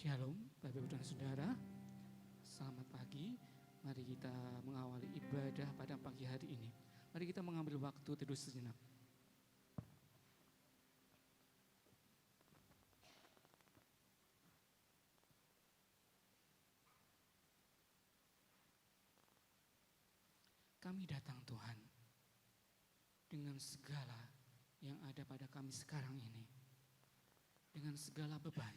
Shalom, Bapak Ibu dan Saudara. Selamat pagi. Mari kita mengawali ibadah pada pagi hari ini. Mari kita mengambil waktu teduh sejenak. Kami datang Tuhan dengan segala yang ada pada kami sekarang ini, dengan segala beban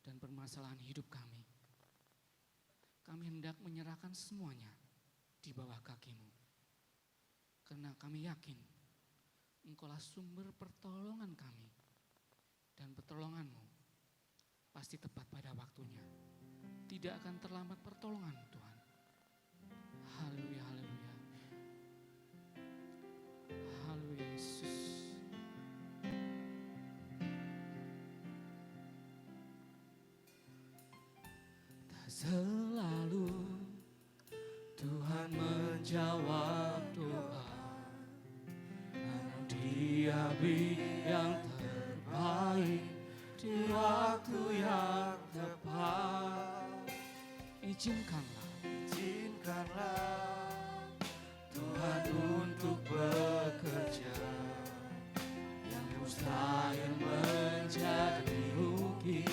dan permasalahan hidup kami. Kami hendak menyerahkan semuanya di bawah kaki-Mu, karena kami yakin Engkaulah sumber pertolongan kami, dan pertolongan-Mu pasti tepat pada waktunya. Tidak akan terlambat pertolongan Tuhan. Haleluya, haleluya. Haleluya Yesus. Tak selalu Tuhan menjawab doa, namun Dia beri yang terbaik di waktu yang tepat. Izinkanlah Tuhan untuk bekerja, yang mustahil menjadi mungkin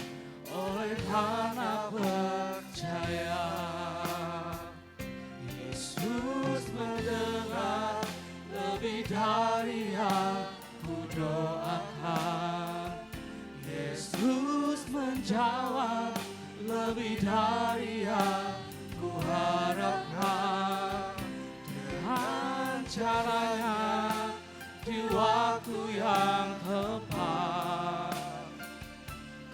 oleh karena percaya. Yesus mendengar lebih dari yang ku doakan. Yesus menjawab lebih dari yang ku harapkan. Dengan caranya di waktu yang tepat,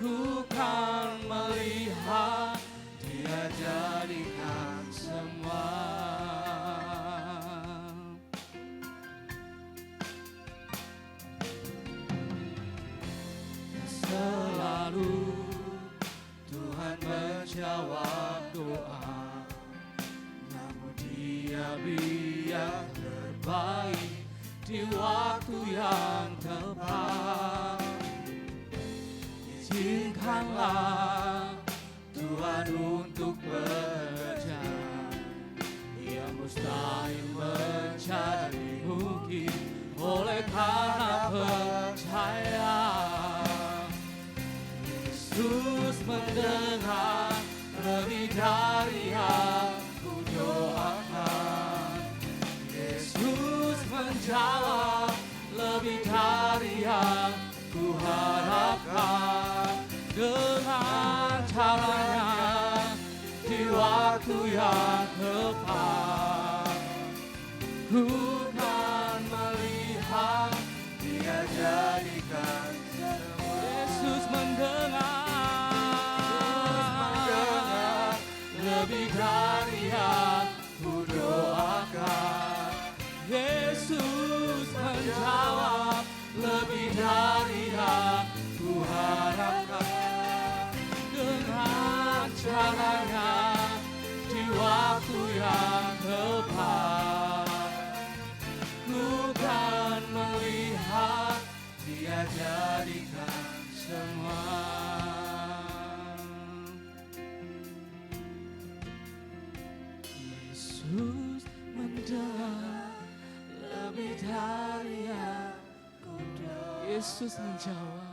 ku kan melihat Dia jadikan semua. Selalu Tuhan menjawab doa, namun Dia beri yang terbaik di waktu yang tepat. Izinkanlah Tuhan untuk bekerja, yang mustahil menjadi mungkin oleh karena percaya. Yesus mendengar lebih dari yang ku doakan. Yesus menjawab lebih dari yang ku harapkan. Dengan caranya di waktu yang tepat, ku kan melihat Dia jadikan semua. Yesus mendengar lebih dari yang ku doakan. Yesus menjawab lebih dari yang ku harapkan. Dengan caranya di waktu yang tepat, ku kan melihat Dia jadikan semua. Yesus mendengar lebih dari yang ku doakan. Yesus menjawab.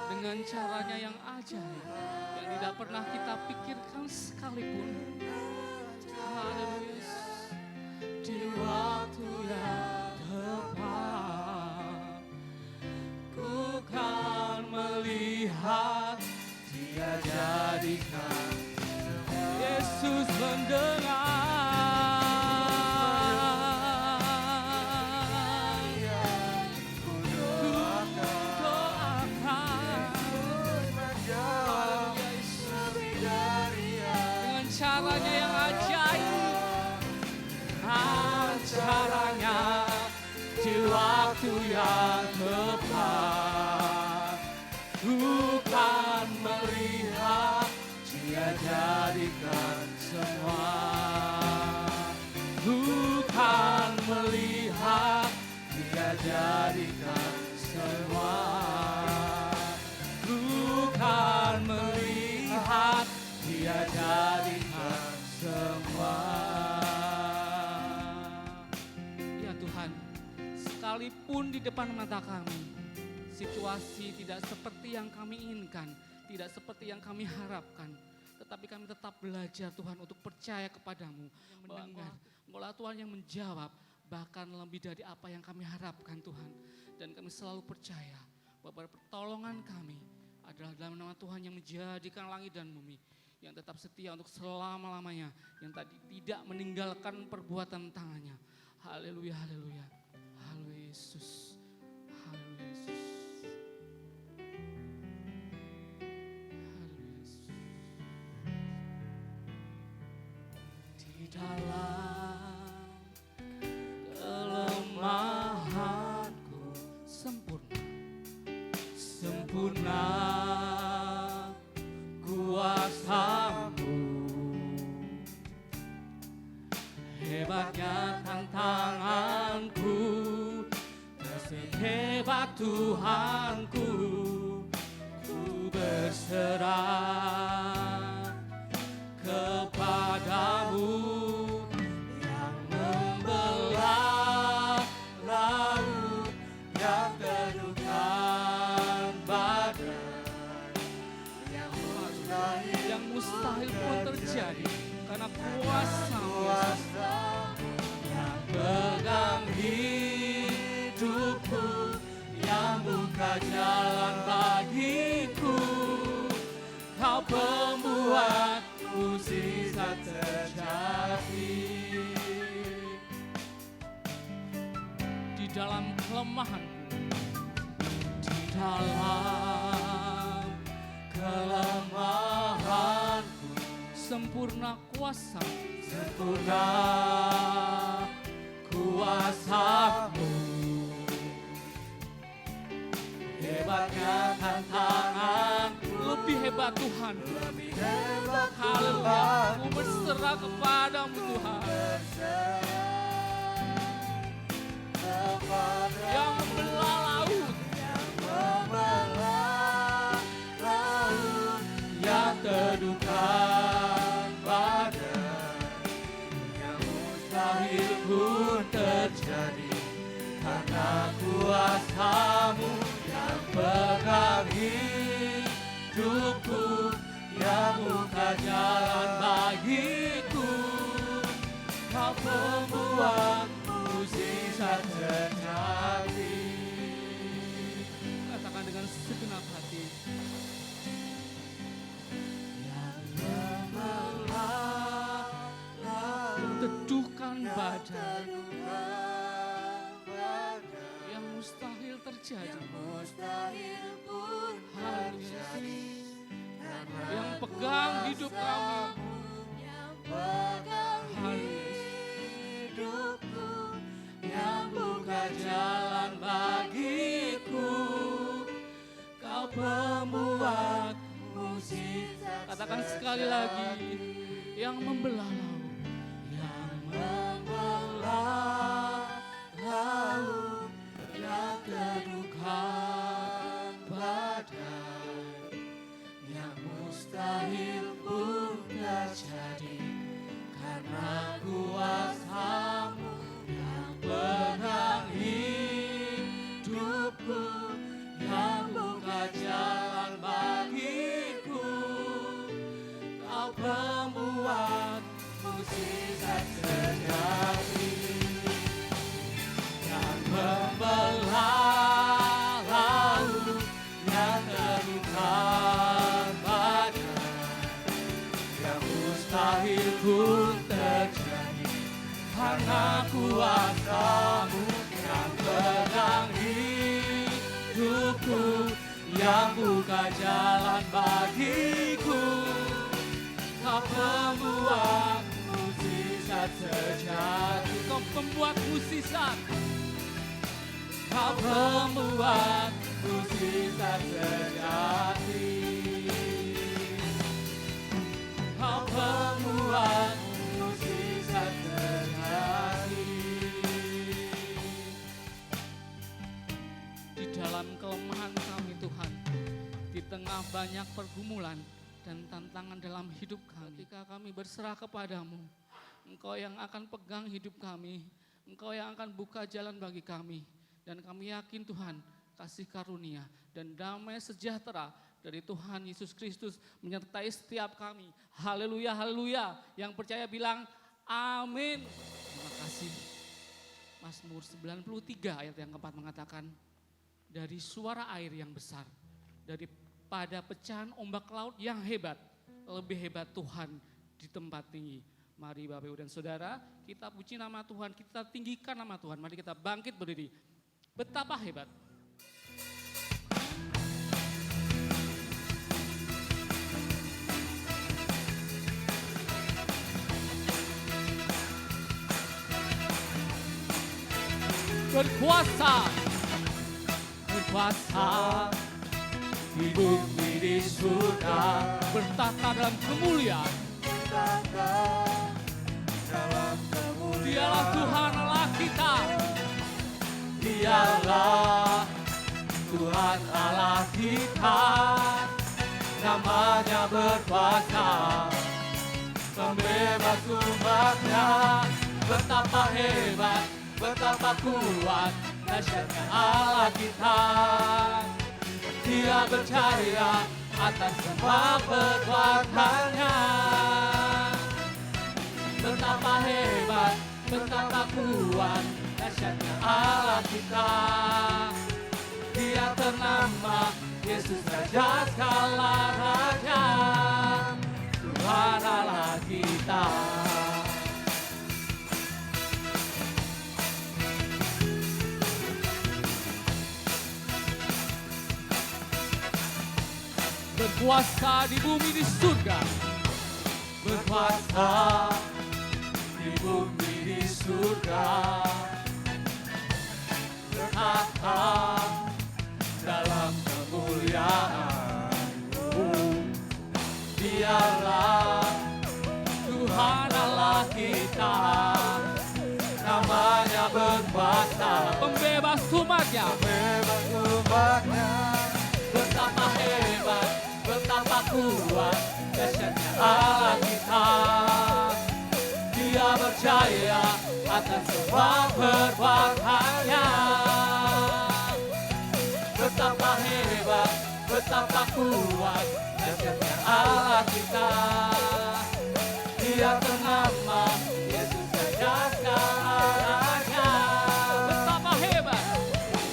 Dengan caranya yang ajaib, yang tidak pernah kita pikirkan sekalipun. Haleluya. Di waktu yang tepat, ku kan melihat Dia jadikan. Yesus mendengar. Caranya yang ajaib, caranya di waktu yang tepat, ku kan melihat Dia jadikan semua. Ku kan melihat Dia jadikan semua. Tuhan, sekalipun di depan mata kami situasi tidak seperti yang kami inginkan, tidak seperti yang kami harapkan, tetapi kami tetap belajar Tuhan untuk percaya kepadamu, mendengar, Engkaulah Tuhan yang menjawab bahkan lebih dari apa yang kami harapkan Tuhan. Dan kami selalu percaya bahwa pertolongan kami adalah dalam nama Tuhan yang menjadikan langit dan bumi, yang tetap setia untuk selama-lamanya, yang tadi tidak meninggalkan perbuatan tangannya. Haleluya, haleluya, haleluya Yesus, haleluya Yesus, haleluya Yesus. Di dalam kelemahanku sempurna, sempurna kuasa-Mu. Hebatnya tantanganku, sehebat Tuhanku, ku berserah kepadamu yang membelah laut, yang teduhkan badai, yang mustahil pun terjadi karena kuasa-Mu yang pegang hidupku, yang buka jalan bagiku. Kau pembuat mukjizat terjadi. Di dalam kelemahanku, di dalam kelemahanku, sempurna kuasa, sempurna kuasa-Mu. Hebatnya tantanganku, lebih hebat Tuhan, lebih hebat Tuhan. Ku berserah kepadamu Tuhan, yang membelah laut, yang teduhkan badai, yang mustahil pun terjadi karena kuasa-Mu yang pegang hidupku, yang buka jalan bagiku. Kau pembuat mukjizat terjadi. Katakan dengan segenap hati. Yang membelah laut, teduhkan badai, yang mustahil terjadi, haleluya. Yang pegang hidup kami, haleluya. Yang buka jalan bagiku, Kau pembuat mukjizat. Katakan sekali lagi, yang membelah laut, yang membelah laut, yang teduhkan badai, yang mustahil pun terjadi karena kuasa-Mu yang pegang hidupku, yang buka jalan bagiku. Kau pembuat mukjizat terjadi, yang membelah laut, yang teduhkan badai, yang mustahil pun terjadi karena kuasa-Mu yang pegang hidupku, yang buka jalan bagiku. Kau pembuat mukjizat terjadi. Kau pembuat mukjizat. Kau pembuat mukjizat terjadi. Kau pembuat mukjizat terjadi. Di dalam kelemahan kami Tuhan, di tengah banyak pergumulan dan tantangan dalam hidup kami, ketika kami berserah kepadamu, Engkau yang akan pegang hidup kami, Engkau yang akan buka jalan bagi kami. Dan kami yakin Tuhan, kasih karunia dan damai sejahtera dari Tuhan Yesus Kristus menyertai setiap kami. Haleluya, haleluya. Yang percaya bilang amin. Terima kasih. Mazmur 93 ayat yang keempat mengatakan, dari suara air yang besar, daripada pecahan ombak laut yang hebat, lebih hebat Tuhan di tempat tinggi. Mari Bapak Ibu dan Saudara, kita puji nama Tuhan, kita tinggikan nama Tuhan. Mari kita bangkit berdiri. Betapa hebat. Berkuasa, berkuasa di bumi di surga, bertata dalam kemuliaan. Dialah Tuhan Allah kita. Dialah Tuhan Allah kita. Namanya berkuasa, pembebas umatnya. Betapa hebat, betapa kuat dahsyatnya Allah kita. Dia berjaya atas semua perbuatannya. Betapa hebat, betapa kuat dahsyatnya Allah kita. Dia ternama Yesus Raja segala raja, Tuhan Allah kita. Berkuasa di bumi di surga, berkuasa di bumi di surga, bertata dalam kemuliaan. Dialah Tuhan Allah kita, namanya berkuasa, pembebas umatnya, pembebas umatnya. Betapa hebat, betapa kuat dahsyatnya Allah kita. Dia berjaya atas semua perbuatannya. Betapa hebat, betapa kuat dahsyatnya Allah kita. Dia ternama Yesus Raja segala raja. Betapa hebat,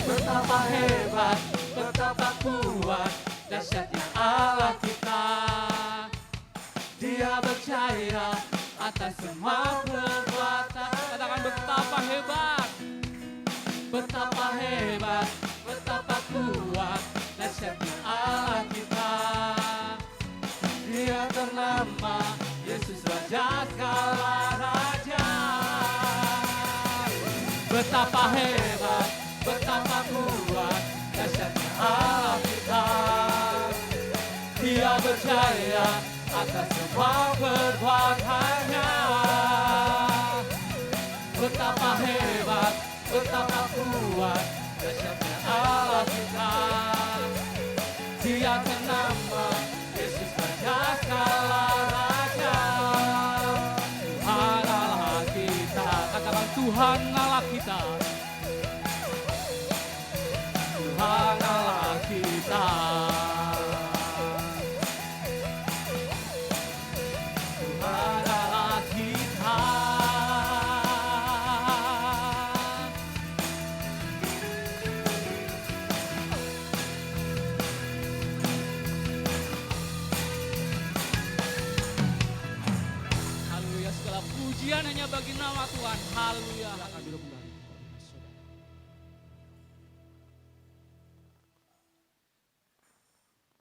betapa hebat, betapa kuat dahsyatnya Allah kita. Dia berjaya atas semua perbuatan. Katakan betapa hebat, betapa hebat, betapa kuat dahsyatnya Allah kita. Dia ternama Yesus Raja segala raja. Betapa hebat, betapa kuat dahsyatnya Allah kita. Dia berjaya atas semua perbuatannya. Betapa hebat, betapa kuat dahsyatnya Allah kita. Dia ternama Yesus Raja segala raja, Tuhan Allah kita. Katakan Tuhan Allah kita, Tuhan Allah kita. Pujian hanya bagi nama Tuhan. Haleluya. Silakan duduk kembali.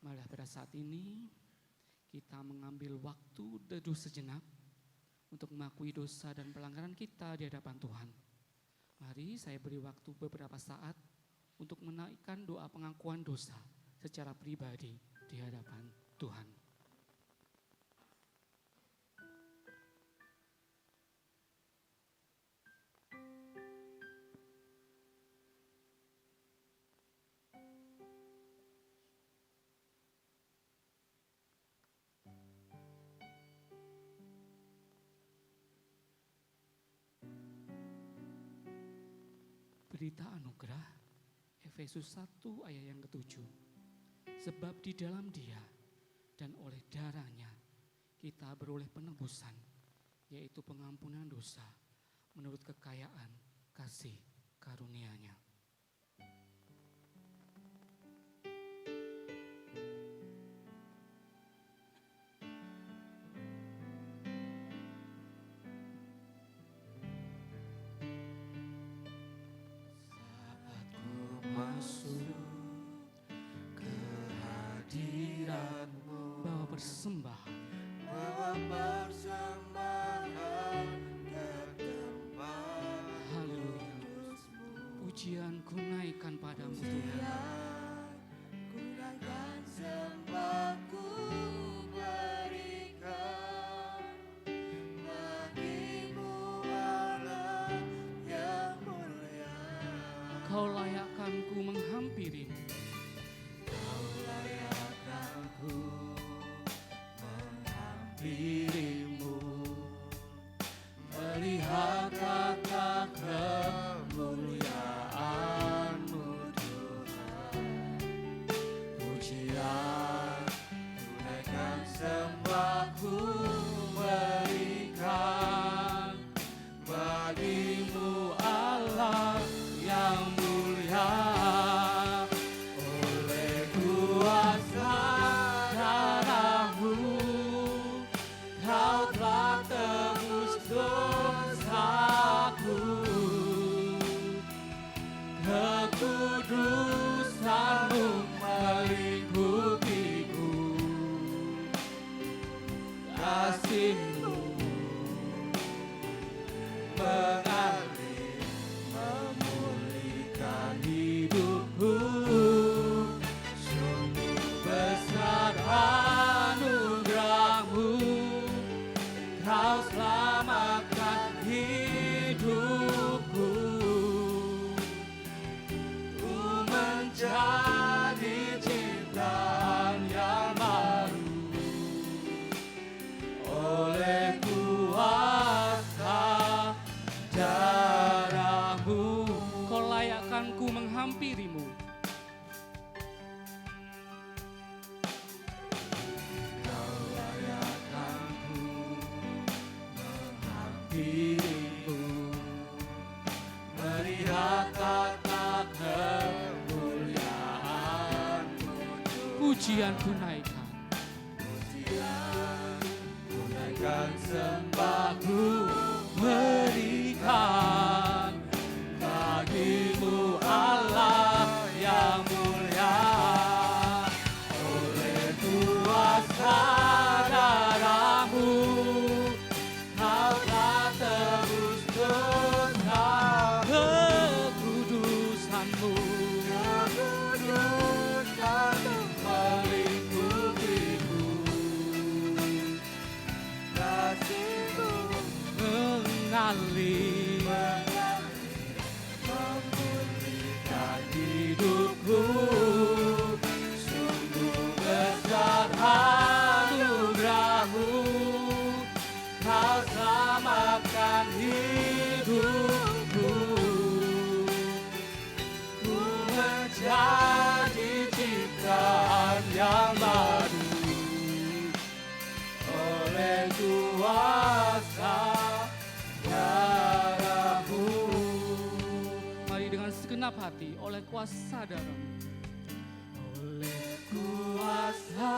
Marilah pada saat ini kita mengambil waktu teduh sejenak untuk mengakui dosa dan pelanggaran kita di hadapan Tuhan. Mari saya beri waktu beberapa saat untuk menaikkan doa pengakuan dosa secara pribadi di hadapan Tuhan. berita anugerah, Efesus 1 ayat yang ke-7. Sebab di dalam Dia dan oleh darahnya kita beroleh penebusan, yaitu pengampunan dosa menurut kekayaan kasih karunia-Nya. Bawa persembahan ke tempat. Haleluya. Pujianku naikkan padamu Tuhan. Ku naikkan sembahku berikan bagimu Allah yang mulia. Kau layakkan ku menghampirimu. Dirimu melihat tata kemuliaan-Mu Tuhan. Pujian tunaikan sembahku berikan bagimu Allah yang mulia. Oleh kuasa darah-Mu Kau telah tebus dosaku, kekudusan-Mu melingkupiku, kasih-Mu mengalir memulihkan hidupku. Sungguh besar anugerah-Mu, Kau selamatkan hidupku. Ku menjadi ciptaan yang baru oleh kuasa darah-Mu. Kau layakkan ku menghampirimu. Dirimu melihat tata kemuliaan-Mu. Pujian tunaikan, sembahku berikan bagimu Allah yang mulia. Oleh kuasa darah-Mu Kau telah tebus dosa, kekudusan-Mu melingkupiku, kasih-Mu mengalir memulihkan hidupku. Sungguh besar anugerah-Mu, Kau selamatkan hidupku. Ku menjadi ciptaan yang baru oleh kuasa darah-Mu. Mari dengan segenap hati, oleh kuasa darah-Mu. Oleh kuasa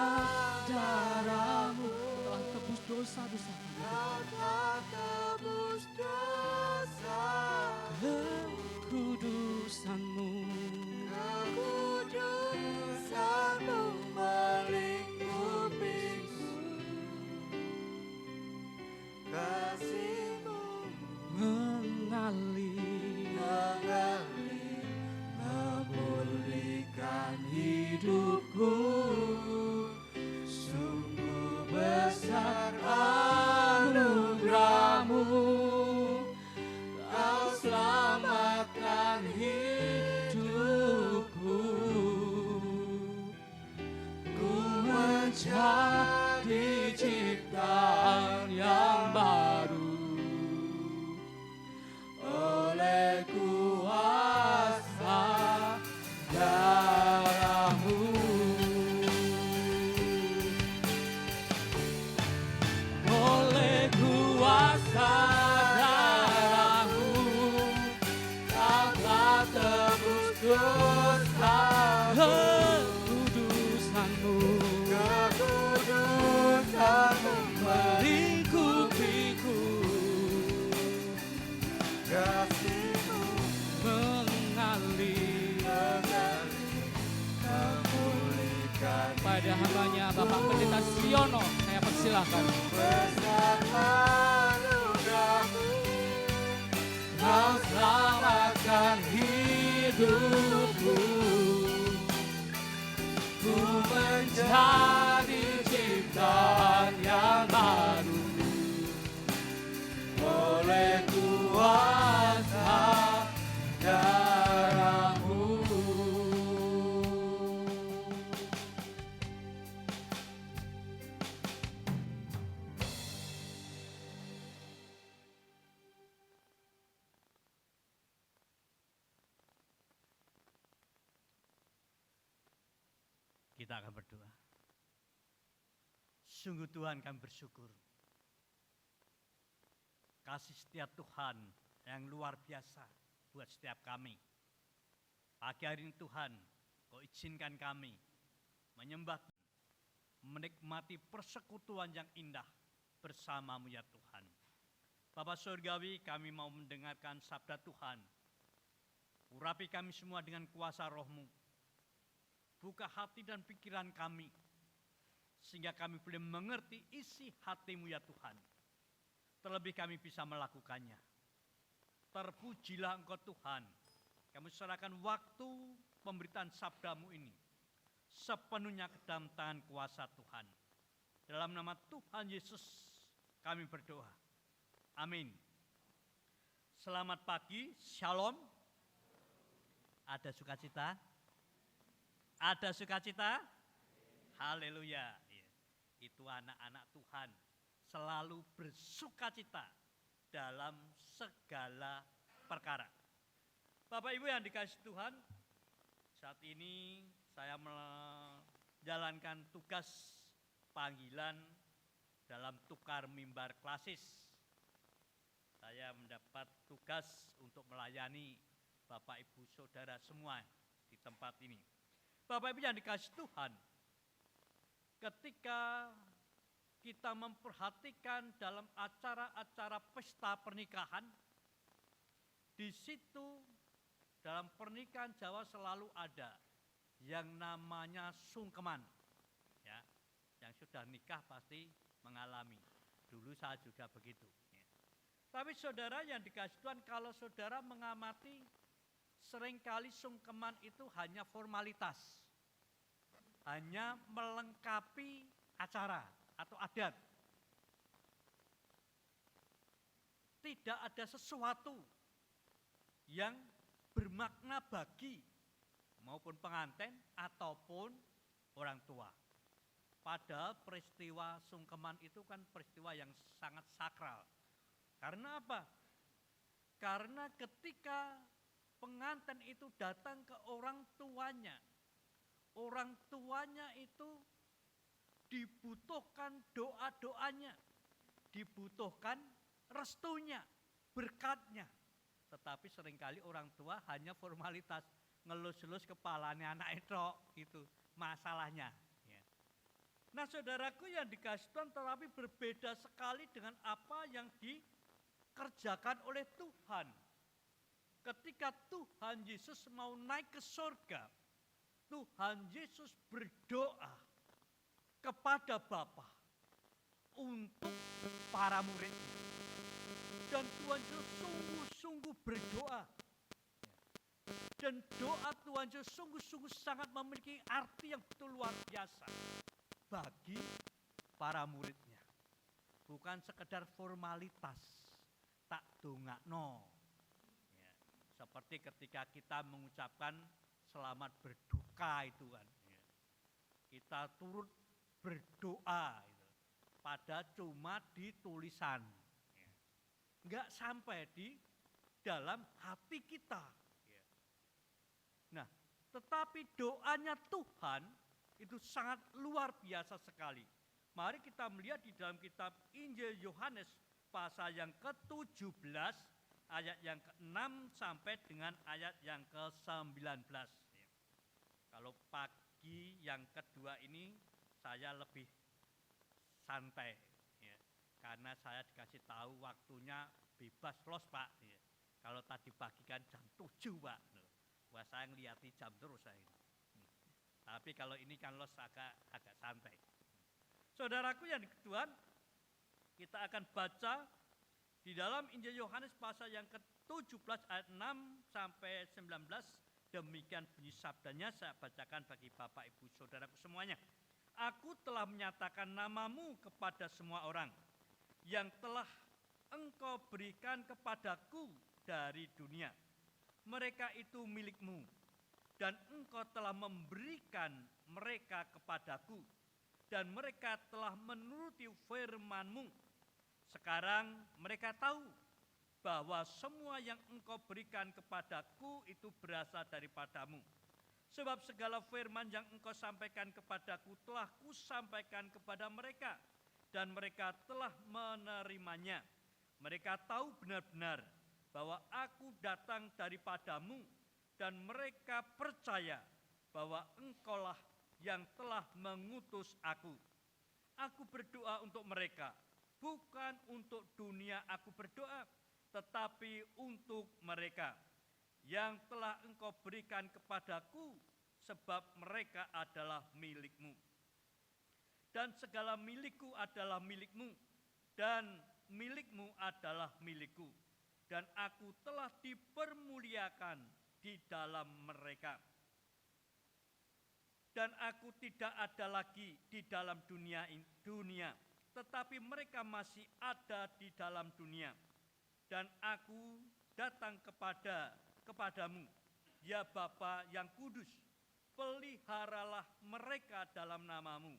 darah-Mu telah tebus dosa-dosa kami. Telah tebus dosa, Kekudusan-Mu melingkupiku, kasih-Mu mengalir memulihkan hidupku. Sungguh besar anugerah-Mu, Kau selamat dosamu, Kekudusanmu kekudusanmu melingkupiku, kasihmu mengalir memulihkan pada hambanya Bapak Pendeta Siono. Saya persilahkan. besar anugerahmu, Kau selamatkan hidupku, ku menjadi ciptaan yang baru oleh kuasa darah-Mu. Kita akan berdoa. Sungguh Tuhan kami bersyukur. Kasih setia Tuhan yang luar biasa buat setiap kami. Pagi hari ini Tuhan, Kau izinkan kami menyembah, menikmati persekutuan yang indah bersama-Mu ya Tuhan. Bapa Surgawi, kami mau mendengarkan sabda Tuhan. Urapi kami semua dengan kuasa Roh-Mu. Buka hati dan pikiran kami, sehingga kami boleh mengerti isi hati-Mu ya Tuhan. Terlebih kami bisa melakukannya. Terpujilah Engkau Tuhan. Kami serahkan waktu pemberitaan sabda-Mu ini sepenuhnya ke dalam tangan kuasa Tuhan. Dalam nama Tuhan Yesus kami berdoa. Amin. Selamat pagi, shalom. Ada sukacita? Ada sukacita? Haleluya. Itu anak-anak Tuhan selalu bersukacita dalam segala perkara. Bapak Ibu yang dikasihi Tuhan, saat ini saya menjalankan tugas panggilan dalam tukar mimbar klasis. Saya mendapat tugas untuk melayani Bapak Ibu Saudara semua di tempat ini. Bapak Ibu yang dikasihi Tuhan, ketika kita memperhatikan dalam acara-acara pesta pernikahan, di situ dalam pernikahan Jawa selalu ada yang namanya sungkeman. Ya, yang sudah nikah pasti mengalami. Dulu saya juga begitu. Ya. Tapi saudara yang dikasihi Tuhan, kalau saudara mengamati, seringkali sungkeman itu hanya formalitas, hanya melengkapi acara atau adat. Tidak ada sesuatu yang bermakna bagi maupun pengantin ataupun orang tua. Padahal peristiwa sungkeman itu kan peristiwa yang sangat sakral. Karena apa? Karena ketika pengantin itu datang ke orang tuanya itu dibutuhkan doa-doanya, dibutuhkan restunya, berkatnya. Tetapi seringkali orang tua hanya formalitas, ngelus-elus kepalanya anak itu masalahnya. Ya. Nah saudaraku yang dikasihi Tuhan, tetapi berbeda sekali dengan apa yang dikerjakan oleh Tuhan. Ketika Tuhan Yesus mau naik ke surga, Tuhan Yesus berdoa kepada Bapa untuk para muridnya. Dan Tuhan Yesus sungguh-sungguh berdoa. Dan doa Tuhan Yesus sungguh-sungguh sangat memiliki arti yang betul luar biasa bagi para muridnya. Bukan sekedar formalitas, tak dongakno. Ya, seperti ketika kita mengucapkan selamat berduka itu kan. Ya. Kita turut berdoa. Gitu. Pada cuma di tulisan. Ya. Enggak sampai di dalam hati kita. Ya. Nah, tetapi doanya Tuhan itu sangat luar biasa sekali. Mari kita melihat di dalam kitab Injil Yohanes pasal yang ke-17 ayat yang ke-6 sampai dengan ayat yang ke-19. Kalau pagi yang kedua ini saya lebih santai, ya, karena saya dikasih tahu waktunya bebas los Pak. Ya. Kalau tadi pagi kan jam 7 Pak. Wah saya ngeliati jam terus saya. Tapi kalau ini kan los agak santai. Saudaraku yang Tuhan, kita akan baca di dalam Injil Yohanes pasal yang ke-17 ayat 6 sampai 19. Demikian bunyi sabdanya, saya bacakan bagi Bapak Ibu Saudaraku semuanya. Aku telah menyatakan namamu kepada semua orang yang telah Engkau berikan kepadaku dari dunia. Mereka itu milikmu, dan Engkau telah memberikan mereka kepadaku, dan mereka telah menuruti firman-Mu. Sekarang mereka tahu bahwa semua yang Engkau berikan kepadaku itu berasal daripadamu. Sebab segala firman yang Engkau sampaikan kepadaku telah kusampaikan kepada mereka, dan mereka telah menerimanya. Mereka tahu benar-benar bahwa aku datang daripadamu, dan mereka percaya bahwa Engkaulah yang telah mengutus aku. Aku berdoa untuk mereka, bukan untuk dunia aku berdoa, tetapi untuk mereka yang telah Engkau berikan kepadaku, sebab mereka adalah milik-Mu. Dan segala milikku adalah milik-Mu, dan milik-Mu adalah milikku. Dan aku telah dipermuliakan di dalam mereka. Dan aku tidak ada lagi di dalam dunia, tetapi mereka masih ada di dalam dunia. Dan aku datang kepadamu, ya Bapa yang kudus, peliharalah mereka dalam namamu,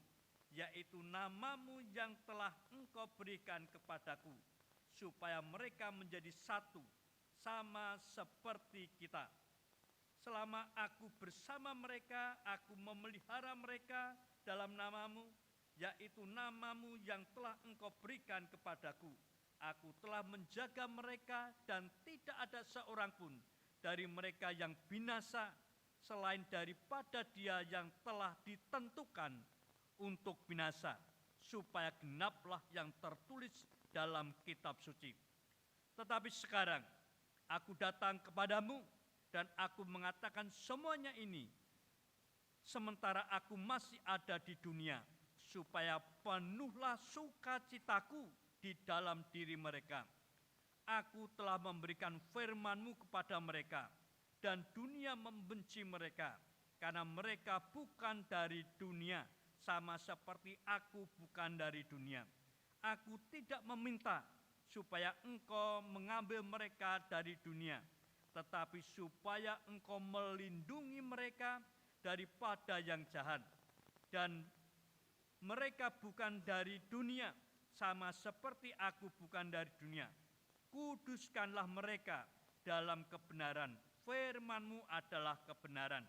yaitu namamu yang telah Engkau berikan kepadaku, supaya mereka menjadi satu, sama seperti kita. Selama aku bersama mereka, aku memelihara mereka dalam namamu, yaitu namamu yang telah Engkau berikan kepadaku. Aku telah menjaga mereka, dan tidak ada seorang pun dari mereka yang binasa, selain daripada dia yang telah ditentukan untuk binasa, supaya genaplah yang tertulis dalam kitab suci. Tetapi sekarang aku datang kepadamu, dan aku mengatakan semuanya ini sementara aku masih ada di dunia, supaya penuhlah sukacitaku di dalam diri mereka. Aku telah memberikan firman-Mu kepada mereka, dan dunia membenci mereka, karena mereka bukan dari dunia, sama seperti aku bukan dari dunia. Aku tidak meminta supaya Engkau mengambil mereka dari dunia, tetapi supaya Engkau melindungi mereka daripada yang jahat. Dan mereka bukan dari dunia, sama seperti aku bukan dari dunia. Kuduskanlah mereka dalam kebenaran, firman-Mu adalah kebenaran.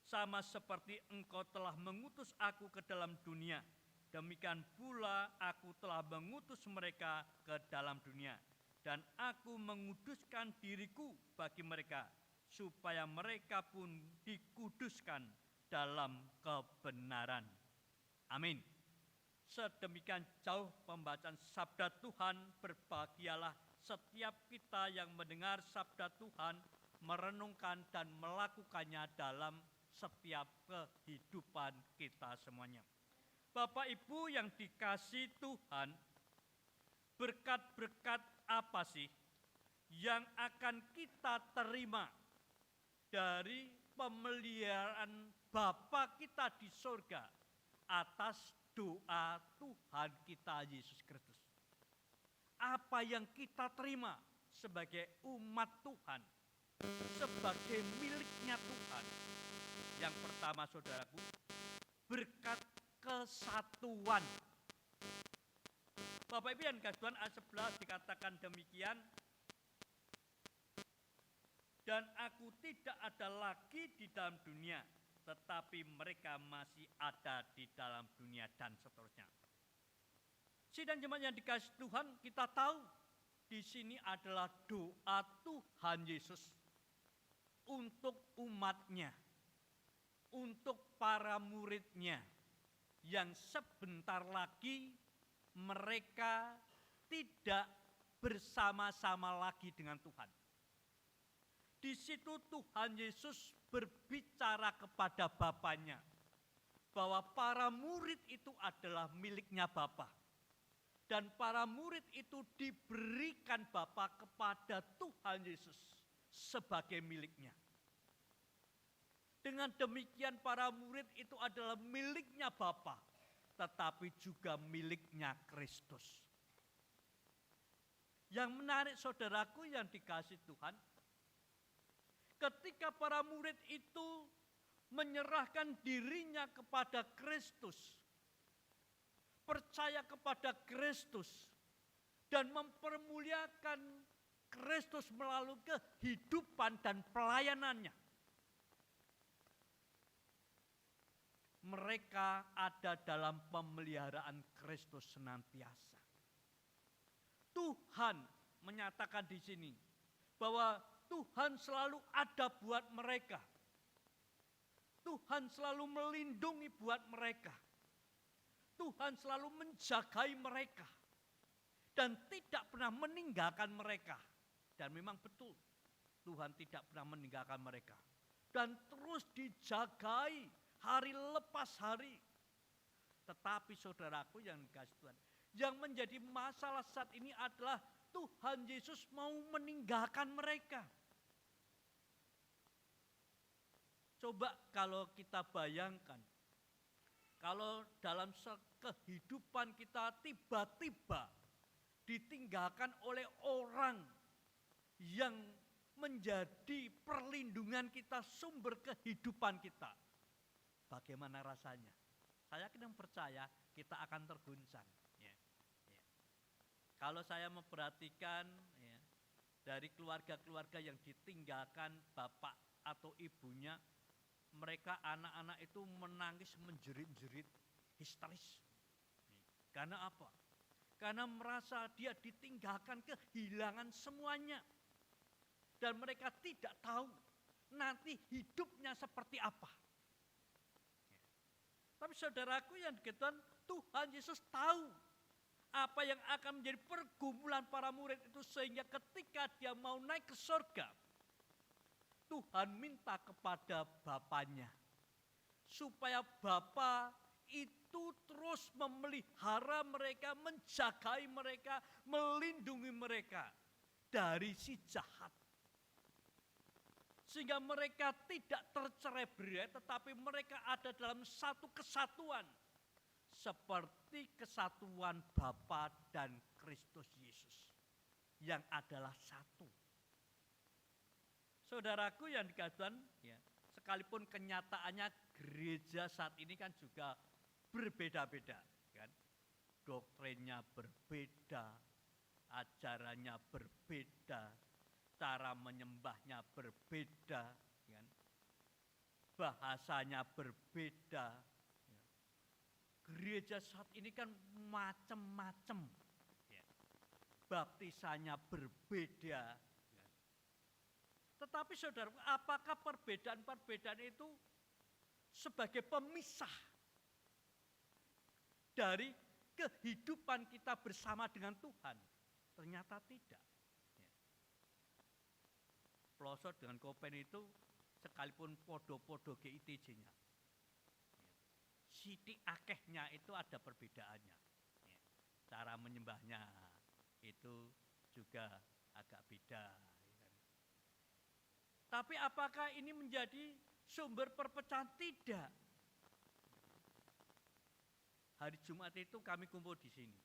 Sama seperti Engkau telah mengutus aku ke dalam dunia, demikian pula aku telah mengutus mereka ke dalam dunia. Dan aku menguduskan diriku bagi mereka, supaya mereka pun dikuduskan dalam kebenaran. Amin. Sedemikian jauh pembacaan sabda Tuhan. Berbahagialah setiap kita yang mendengar sabda Tuhan, merenungkan dan melakukannya dalam setiap kehidupan kita semuanya. Bapak Ibu yang dikasihi Tuhan, berkat-berkat apa sih yang akan kita terima dari pemeliharaan Bapa kita di surga atas doa Tuhan kita Yesus Kristus? Apa yang kita terima sebagai umat Tuhan, sebagai miliknya Tuhan? Yang pertama saudaraku, berkat kesatuan. Bapak Ibu yang dikasihi Tuhan, ayat 11 dikatakan demikian. Dan aku tidak ada lagi di dalam dunia, tetapi mereka masih ada di dalam dunia, dan seterusnya. Sidang jemaat yang dikasihi Tuhan, kita tahu di sini adalah doa Tuhan Yesus untuk umatnya, untuk para muridnya yang sebentar lagi mereka tidak bersama-sama lagi dengan Tuhan. Di situ Tuhan Yesus berbicara kepada Bapaknya bahwa para murid itu adalah miliknya Bapa. Dan para murid itu diberikan Bapa kepada Tuhan Yesus sebagai miliknya. Dengan demikian para murid itu adalah miliknya Bapa, tetapi juga miliknya Kristus. Yang menarik saudaraku yang dikasihi Tuhan, ketika para murid itu menyerahkan dirinya kepada Kristus, percaya kepada Kristus, dan mempermuliakan Kristus melalui kehidupan dan pelayanannya, mereka ada dalam pemeliharaan Kristus senantiasa. Tuhan menyatakan di sini bahwa Tuhan selalu ada buat mereka. Tuhan selalu melindungi buat mereka. Tuhan selalu menjagai mereka. Dan tidak pernah meninggalkan mereka. Dan memang betul, Tuhan tidak pernah meninggalkan mereka. Dan terus dijagai hari lepas hari. Tetapi saudaraku yang dikasihi Tuhan, yang menjadi masalah saat ini adalah Tuhan Yesus mau meninggalkan mereka. Coba kalau kita bayangkan, kalau dalam kehidupan kita tiba-tiba ditinggalkan oleh orang yang menjadi perlindungan kita, sumber kehidupan kita, bagaimana rasanya? Saya kadang percaya kita akan terguncang. Kalau saya memperhatikan dari keluarga-keluarga yang ditinggalkan bapak atau ibunya, mereka anak-anak itu menangis menjerit-jerit, histeris. Karena apa? Karena merasa dia ditinggalkan, kehilangan semuanya. Dan mereka tidak tahu nanti hidupnya seperti apa. Tapi saudaraku yang dikatakan, Tuhan Yesus tahu apa yang akan menjadi pergumulan para murid itu, sehingga ketika dia mau naik ke surga, Tuhan minta kepada Bapaknya supaya Bapa itu terus memelihara mereka, menjagai mereka, melindungi mereka dari si jahat. Sehingga mereka tidak tercerai-berai, tetapi mereka ada dalam satu kesatuan. Seperti kesatuan Bapa dan Kristus Yesus yang adalah satu. Saudaraku yang dikatakan, sekalipun kenyataannya gereja saat ini kan juga berbeda-beda, kan? Doktrinnya berbeda, ajarannya berbeda, cara menyembahnya berbeda, kan? Bahasanya berbeda. Gereja saat ini kan macam-macam, baptisannya berbeda. Tetapi saudara, apakah perbedaan-perbedaan itu sebagai pemisah dari kehidupan kita bersama dengan Tuhan? Ternyata tidak. Pelosok dengan Kopen itu sekalipun podo-podo GITJ-nya, sidik akehnya itu ada perbedaannya. Cara menyembahnya itu juga agak beda. Tapi apakah ini menjadi sumber perpecahan? Tidak. Hari Jumat itu kami kumpul di sini,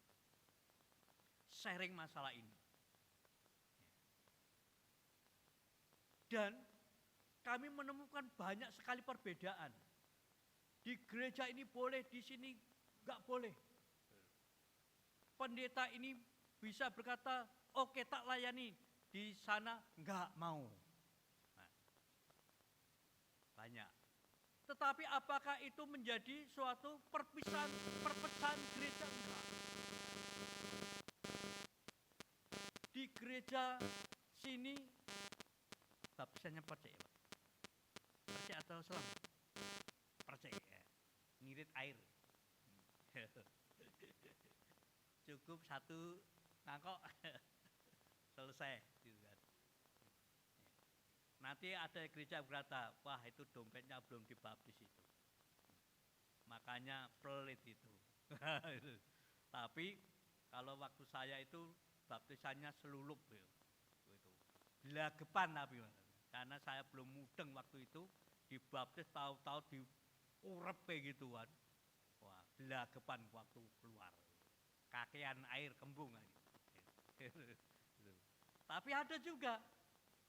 sharing masalah ini. Dan kami menemukan banyak sekali perbedaan. Di gereja ini boleh, di sini enggak boleh. Pendeta ini bisa berkata, oke tak layani, di sana enggak mau. Nah, banyak. Tetapi apakah itu menjadi suatu perpecahan gereja? Enggak. Di di gereja sini baptisannya percik, Pak. Percik atau selam? Percik ya. Ngirit air. Cukup satu mangkok selesai gitu kan. Nanti ada gereja berkata, wah itu dompetnya belum dibaptis itu. Makanya pelit itu. Tapi kalau waktu saya itu baptisannya selulup ya. Gitu. Gelagapan tapi karena saya belum mudeng waktu itu dibaptis tahu-tahu diurep kayak gituan. Wah, gelagapan waktu keluar. Kakean air kembung aja. Tapi ada juga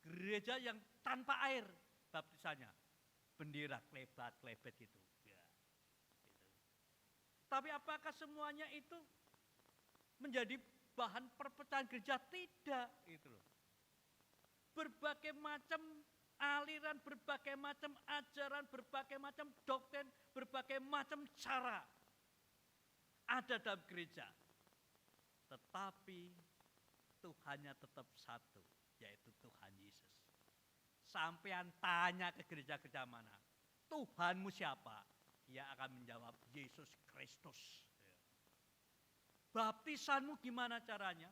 gereja yang tanpa air baptisannya. Bendera klebat-klebet gitu. Ya, gitu. Tapi apakah semuanya itu menjadi bahan perpecahan gereja? Tidak, itu loh. Berbagai macam aliran, berbagai macam ajaran, berbagai macam doktrin, berbagai macam cara ada dalam gereja. Tetapi Tuhannya tetap satu, yaitu Tuhan Yesus. Sampean tanya ke gereja-gereja mana, Tuhanmu siapa? Dia akan menjawab, Yesus Kristus. Baptisanmu gimana caranya?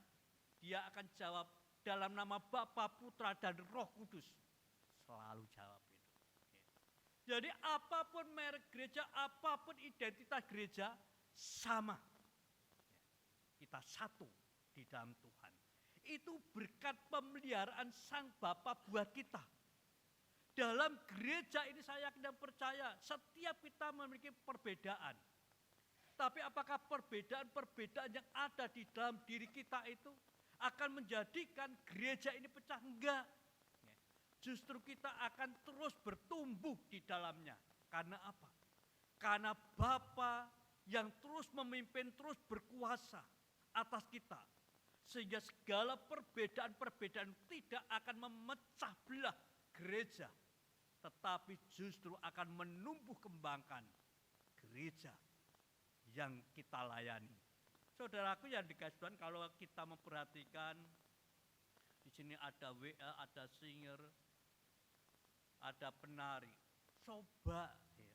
Dia akan jawab, dalam nama Bapa, Putra, dan Roh Kudus. Selalu jawab itu. Jadi apapun merek gereja, apapun identitas gereja, sama. Kita satu di dalam Tuhan. Itu berkat pemeliharaan Sang Bapa buat kita. Dalam gereja ini saya yakin dan percaya, setiap kita memiliki perbedaan. Tapi apakah perbedaan-perbedaan yang ada di dalam diri kita itu akan menjadikan gereja ini pecah? Enggak. Justru kita akan terus bertumbuh di dalamnya. Karena apa? Karena Bapa yang terus memimpin, terus berkuasa atas kita. Sehingga segala perbedaan-perbedaan tidak akan memecah belah gereja. Tetapi justru akan menumbuh kembangkan gereja yang kita layani. Saudaraku yang dikasih Tuhan, kalau kita memperhatikan di sini ada WA, ada singer, ada penari. Coba ya,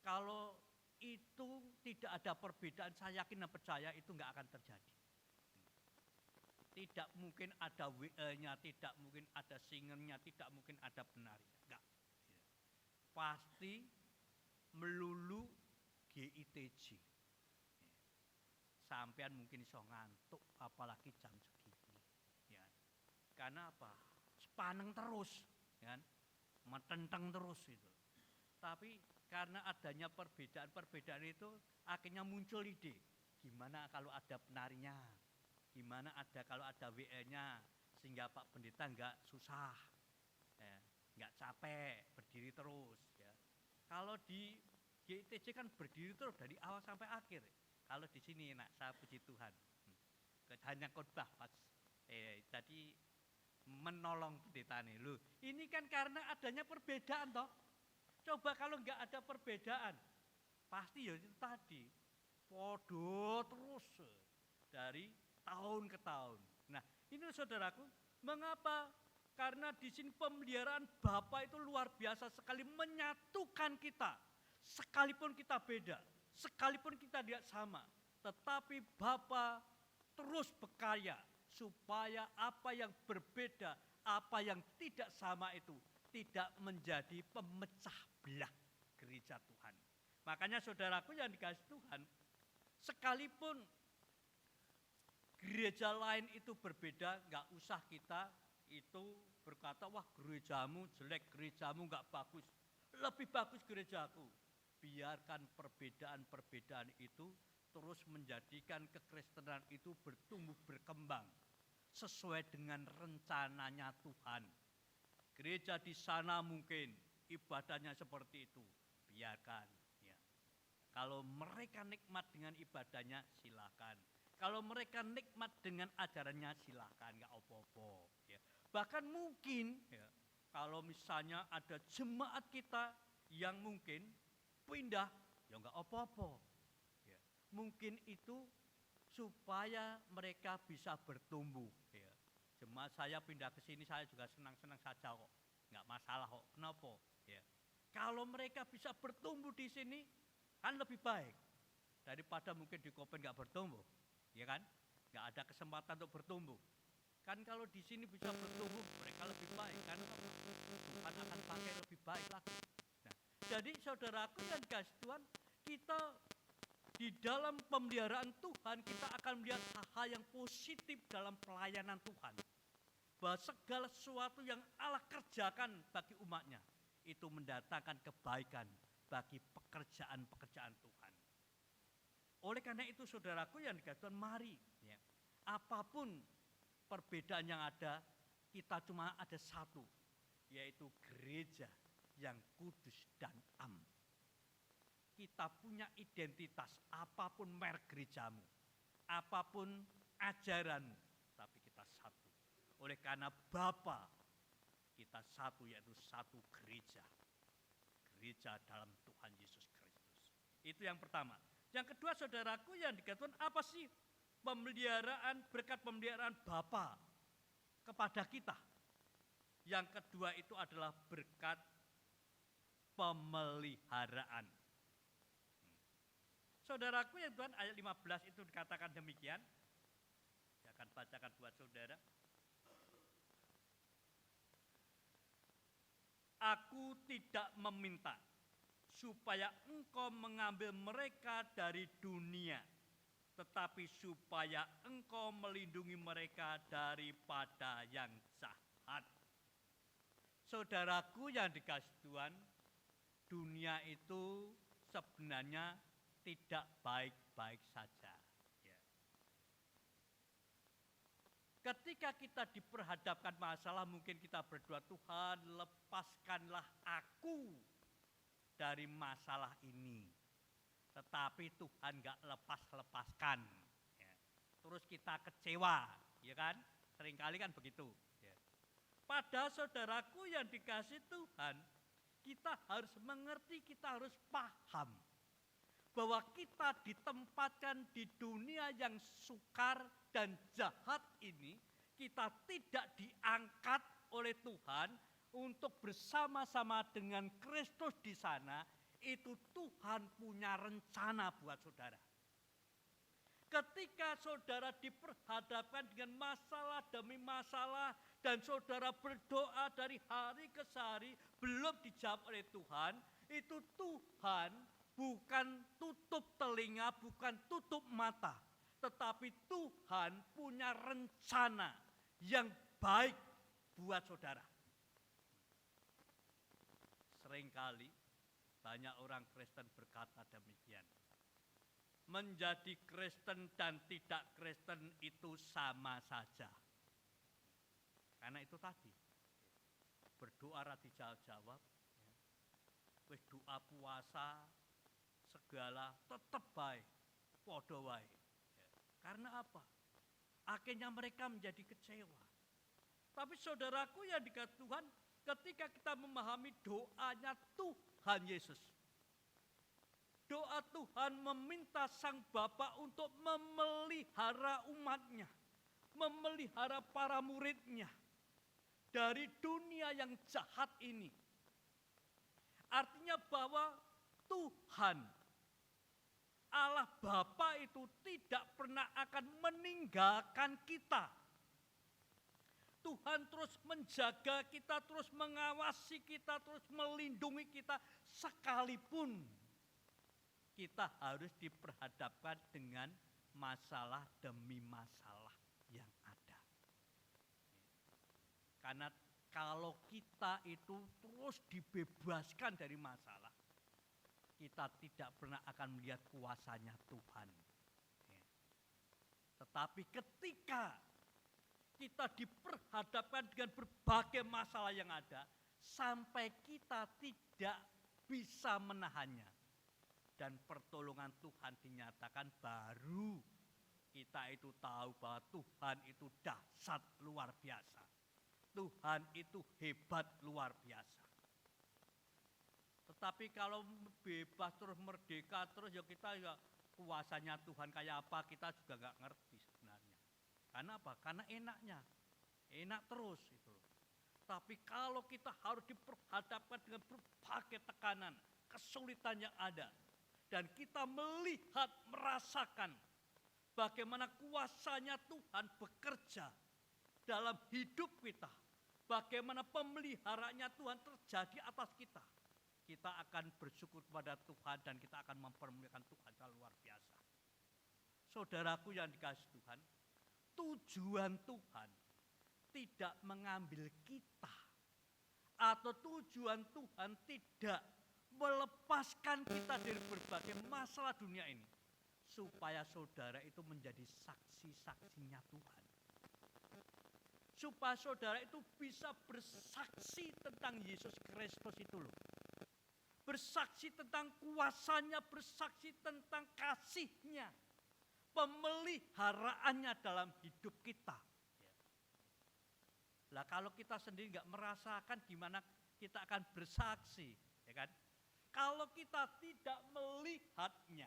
kalau itu tidak ada perbedaan, saya yakin dan percaya itu nggak akan terjadi. Tidak mungkin ada WA-nya, tidak mungkin ada singernya, tidak mungkin ada penarinya. Enggak. Pasti melulu GITJ. Sampean mungkin iso ngantuk, apalagi jam segini. Ya. Karena apa? Sepaneng terus, ya. Metenteng terus itu. Tapi karena adanya perbedaan-perbedaan itu, akhirnya muncul ide. Gimana kalau ada penarinya? Gimana kalau ada WA-nya, sehingga Pak Pendeta enggak susah, ya, enggak capek, berdiri terus. Ya. Kalau di GITJ kan berdiri terus dari awal sampai akhir. Kalau di sini enak, saya puji Tuhan. Hanya khotbah pas. Jadi menolong pendeta nih. Loh, ini kan karena adanya perbedaan toh. Coba kalau enggak ada perbedaan, pasti ya itu tadi. Podo terus dari tahun ke tahun. Nah, ini saudaraku, mengapa? Karena di sini pemeliharaan Bapa itu luar biasa sekali menyatukan kita. Sekalipun kita beda, sekalipun kita tidak sama, tetapi Bapa terus berkarya supaya apa yang berbeda, apa yang tidak sama itu tidak menjadi pemecah belah gereja Tuhan. Makanya saudaraku yang dikasih Tuhan, sekalipun gereja lain itu berbeda, nggak usah kita itu berkata, wah gerejamu jelek, gerejamu nggak bagus. Lebih bagus gerejaku. Biarkan perbedaan-perbedaan itu terus menjadikan kekristenan itu bertumbuh berkembang sesuai dengan rencananya Tuhan. Gereja di sana mungkin ibadahnya seperti itu, biarkan. Ya. Kalau mereka nikmat dengan ibadahnya, silakan. Kalau mereka nikmat dengan ajarannya, silakan, nggak apa-apa. Ya. Bahkan mungkin, ya, kalau misalnya ada jemaat kita yang mungkin pindah, ya nggak apa-apa. Ya. Mungkin itu supaya mereka bisa bertumbuh. Ya. Jemaat saya pindah ke sini saya juga senang-senang saja kok. Enggak masalah kok. Kenapa? Ya. Kalau mereka bisa bertumbuh di sini kan lebih baik daripada mungkin di Kopen enggak bertumbuh. Ya kan? Enggak ada kesempatan untuk bertumbuh. Kan kalau di sini bisa bertumbuh mereka lebih baik kan? Tuhan akan pakai lebih baik lagi. Nah, jadi saudaraku yang dikasih Tuhan, kita di dalam pemeliharaan Tuhan kita akan melihat hal-hal yang positif dalam pelayanan Tuhan. Bahwa segala sesuatu yang Allah kerjakan bagi umatnya itu mendatangkan kebaikan bagi pekerjaan-pekerjaan Tuhan. Oleh karena itu saudaraku yang dikasih Tuhan, mari ya, apapun perbedaan yang ada, kita cuma ada satu, yaitu gereja yang kudus dan am. Kita punya identitas, apapun merek gerejamu, apapun ajaranmu, tapi kita satu. Oleh karena Bapa, kita satu, yaitu satu gereja. Gereja dalam Tuhan Yesus Kristus. Itu yang pertama. Yang kedua saudaraku yang dikatakan, apa sih pemeliharaan, berkat pemeliharaan Bapa kepada kita? Yang kedua itu adalah berkat pemeliharaan. Saudaraku yang Tuhan, ayat 15 itu dikatakan demikian. Saya akan bacakan buat saudara. Aku tidak meminta supaya engkau mengambil mereka dari dunia, tetapi supaya engkau melindungi mereka daripada yang jahat. Saudaraku yang dikasih Tuhan, dunia itu sebenarnya tidak baik-baik saja. Ya. Ketika kita diperhadapkan masalah, mungkin kita berdoa, Tuhan lepaskanlah aku dari masalah ini. Tetapi Tuhan gak lepas-lepaskan. Ya. Terus kita kecewa, ya kan? Seringkali kan begitu. Ya. Pada saudaraku yang dikasih Tuhan, kita harus mengerti, kita harus paham bahwa kita ditempatkan di dunia yang sukar dan jahat ini, kita tidak diangkat oleh Tuhan untuk bersama-sama dengan Kristus di sana. Itu Tuhan punya rencana buat saudara. Ketika saudara diperhadapkan dengan masalah demi masalah dan saudara berdoa dari hari ke hari belum dijawab oleh Tuhan, itu Tuhan bukan tutup telinga, bukan tutup mata, tetapi Tuhan punya rencana yang baik buat saudara. Seringkali banyak orang Kristen berkata demikian. Menjadi Kristen dan tidak Kristen itu sama saja. Karena itu tadi, berdoa rati jawab, wis doa puasa, segala tetap baik, podo wae. Karena apa? Akhirnya mereka menjadi kecewa. Tapi saudaraku yang dikatakan Tuhan, ketika kita memahami doanya Tuhan Yesus, doa Tuhan meminta Sang Bapa untuk memelihara umatnya, memelihara para muridnya dari dunia yang jahat ini. Artinya bahwa Tuhan Allah Bapa itu tidak pernah akan meninggalkan kita. Tuhan terus menjaga kita, terus mengawasi kita, terus melindungi kita, sekalipun kita harus diperhadapkan dengan masalah demi masalah yang ada. Karena kalau kita itu terus dibebaskan dari masalah, kita tidak pernah akan melihat kuasanya Tuhan. Tetapi ketika kita diperhadapkan dengan berbagai masalah yang ada, sampai kita tidak bisa menahannya, dan pertolongan Tuhan dinyatakan, baru kita itu tahu bahwa Tuhan itu dahsyat luar biasa. Tuhan itu hebat luar biasa. Tetapi kalau bebas terus merdeka terus ya kita ya kuasanya Tuhan kayak apa kita juga nggak ngerti sebenarnya. Karena apa? Karena enaknya. enak terus itu. Tapi kalau kita harus diperhadapkan dengan berbagai tekanan, kesulitan yang ada, dan kita melihat, merasakan bagaimana kuasanya Tuhan bekerja dalam hidup kita, bagaimana pemeliharaannya Tuhan terjadi atas kita, kita akan bersyukur kepada Tuhan dan kita akan mempermuliakan Tuhan yang luar biasa. Saudaraku yang dikasihi Tuhan, tujuan Tuhan tidak mengambil kita, atau tujuan Tuhan tidak melepaskan kita dari berbagai masalah dunia ini, supaya saudara itu menjadi saksi-saksinya Tuhan. Supaya saudara itu bisa bersaksi tentang Yesus Kristus itu loh. Bersaksi tentang kuasanya, bersaksi tentang kasihnya, pemeliharaannya dalam hidup kita. Lah kalau kita sendiri nggak merasakan, gimana kita akan bersaksi, ya kan? Kalau kita tidak melihatnya,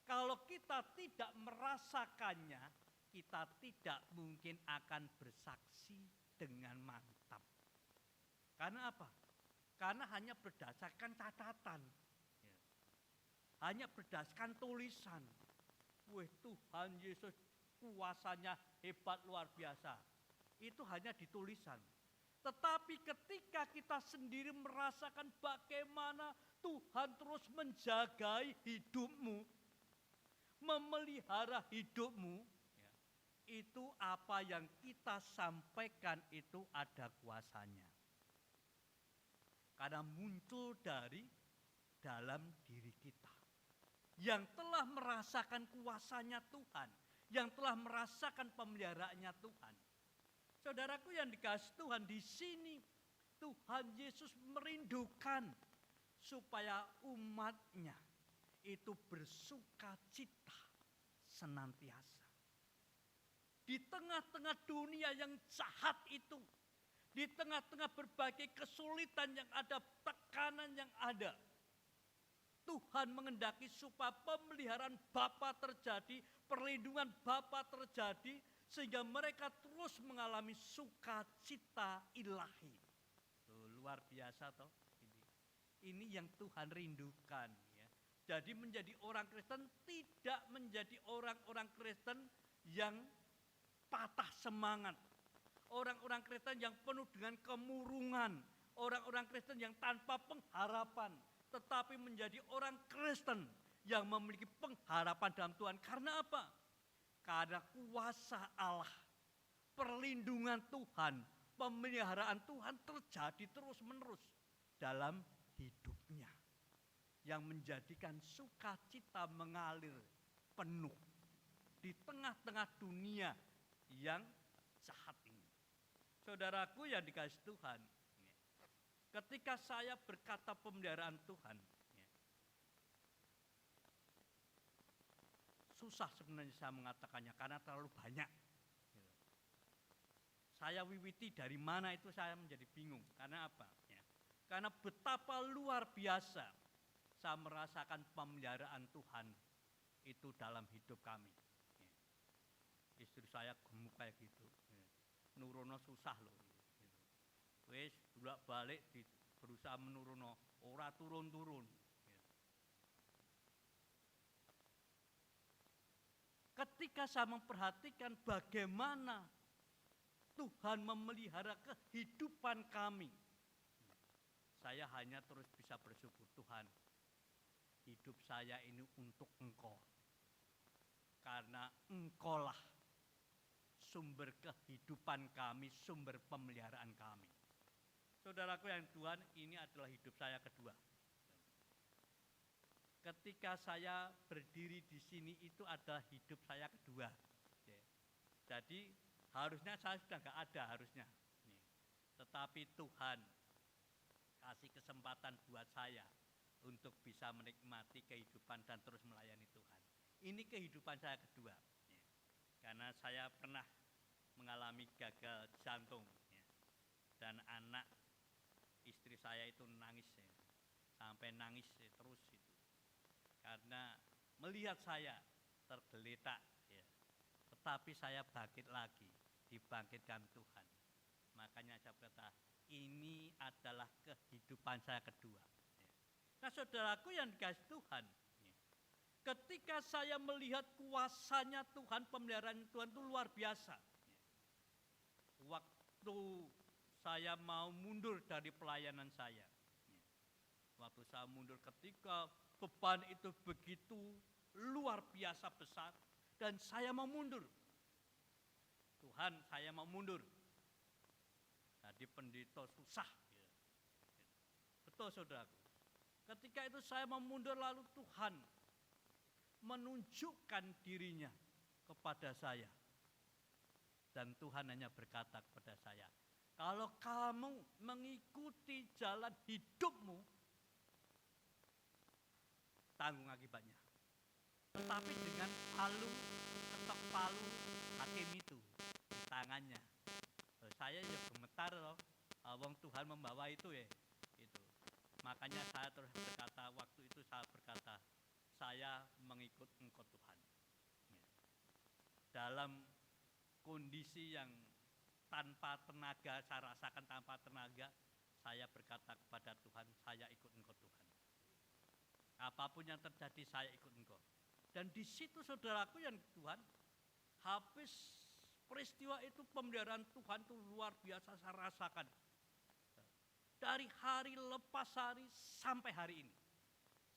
kalau kita tidak merasakannya, kita tidak mungkin akan bersaksi dengan mantap. Karena apa? Karena hanya berdasarkan catatan, hanya berdasarkan tulisan. Wah, Tuhan Yesus kuasanya hebat luar biasa. Itu hanya di tulisan. Tetapi ketika kita sendiri merasakan bagaimana Tuhan terus menjagai hidupmu, memelihara hidupmu, itu apa yang kita sampaikan itu ada kuasanya. Karena muncul dari dalam diri kita. Yang telah merasakan kuasanya Tuhan, yang telah merasakan pemeliharaannya Tuhan. Saudaraku yang dikasihi Tuhan, di sini Tuhan Yesus merindukan supaya umatnya itu bersuka cita senantiasa. Di tengah-tengah dunia yang jahat itu, di tengah-tengah berbagai kesulitan yang ada, tekanan yang ada, Tuhan mengendaki supaya pemeliharaan Bapa terjadi, perlindungan Bapa terjadi, sehingga mereka terus mengalami sukacita ilahi. Tuh, luar biasa toh. Ini yang Tuhan rindukan. Ya. Jadi menjadi orang Kristen tidak menjadi orang-orang Kristen yang patah semangat. Orang-orang Kristen yang penuh dengan kemurungan. Orang-orang Kristen yang tanpa pengharapan. Tetapi menjadi orang Kristen yang memiliki pengharapan dalam Tuhan. Karena apa? Karena kuasa Allah, perlindungan Tuhan, pemeliharaan Tuhan terjadi terus-menerus dalam hidupnya. Yang menjadikan sukacita mengalir penuh di tengah-tengah dunia yang jahat ini. Saudaraku yang dikasihi Tuhan, ketika saya berkata pemeliharaan Tuhan, susah sebenarnya saya mengatakannya karena terlalu banyak. Saya wiwiti dari mana itu saya menjadi bingung. Karena apa? Karena betapa luar biasa saya merasakan pemeliharaan Tuhan itu dalam hidup kami. Istri saya gemuk kayak gitu. Nurono susah loh. Wes bolak balik berusaha menuruno, ora turun-turun. Ketika saya memperhatikan bagaimana Tuhan memelihara kehidupan kami, saya hanya terus bisa bersyukur, Tuhan, hidup saya ini untuk Engkau. Karena Engkaulah sumber kehidupan kami, sumber pemeliharaan kami. Saudaraku yang Tuhan, ini adalah hidup saya kedua. Ketika saya berdiri di sini itu adalah hidup saya kedua. Jadi harusnya saya sudah nggak ada harusnya. Tetapi Tuhan kasih kesempatan buat saya untuk bisa menikmati kehidupan dan terus melayani Tuhan. Ini kehidupan saya kedua. Karena saya pernah mengalami gagal jantung. Dan anak istri saya itu nangis. Sampai nangis terus itu. Karena melihat saya tergeletak, tetapi saya bangkit lagi, dibangkitkan Tuhan. Makanya saya berkata, ini adalah kehidupan saya kedua. Nah saudaraku yang dikasihi Tuhan, ketika saya melihat kuasanya Tuhan, pemeliharaan Tuhan itu luar biasa. Waktu saya mau mundur dari pelayanan saya, waktu saya mundur ketika beban itu begitu luar biasa besar, dan saya mau mundur. Tuhan, saya mau mundur. Jadi pendeta susah. Betul saudaraku. Ketika itu saya mau mundur, lalu Tuhan menunjukkan dirinya kepada saya. Dan Tuhan hanya berkata kepada saya, kalau kamu mengikuti jalan hidupmu, tanggung akibatnya. Tetapi dengan palu, ketok palu hakim itu di tangannya. Saya ya gemetar loh, wong Tuhan membawa itu ya. Itu. Makanya saya terus berkata, waktu itu saya berkata, saya mengikut Engkau Tuhan. Dalam kondisi yang tanpa tenaga, saya rasakan tanpa tenaga, saya berkata kepada Tuhan, saya ikut Engkau Tuhan. Apapun yang terjadi, saya ikut Engkau. Dan di situ saudaraku yang Tuhan, habis peristiwa itu pemeliharaan Tuhan itu luar biasa saya rasakan. Dari hari lepas hari sampai hari ini,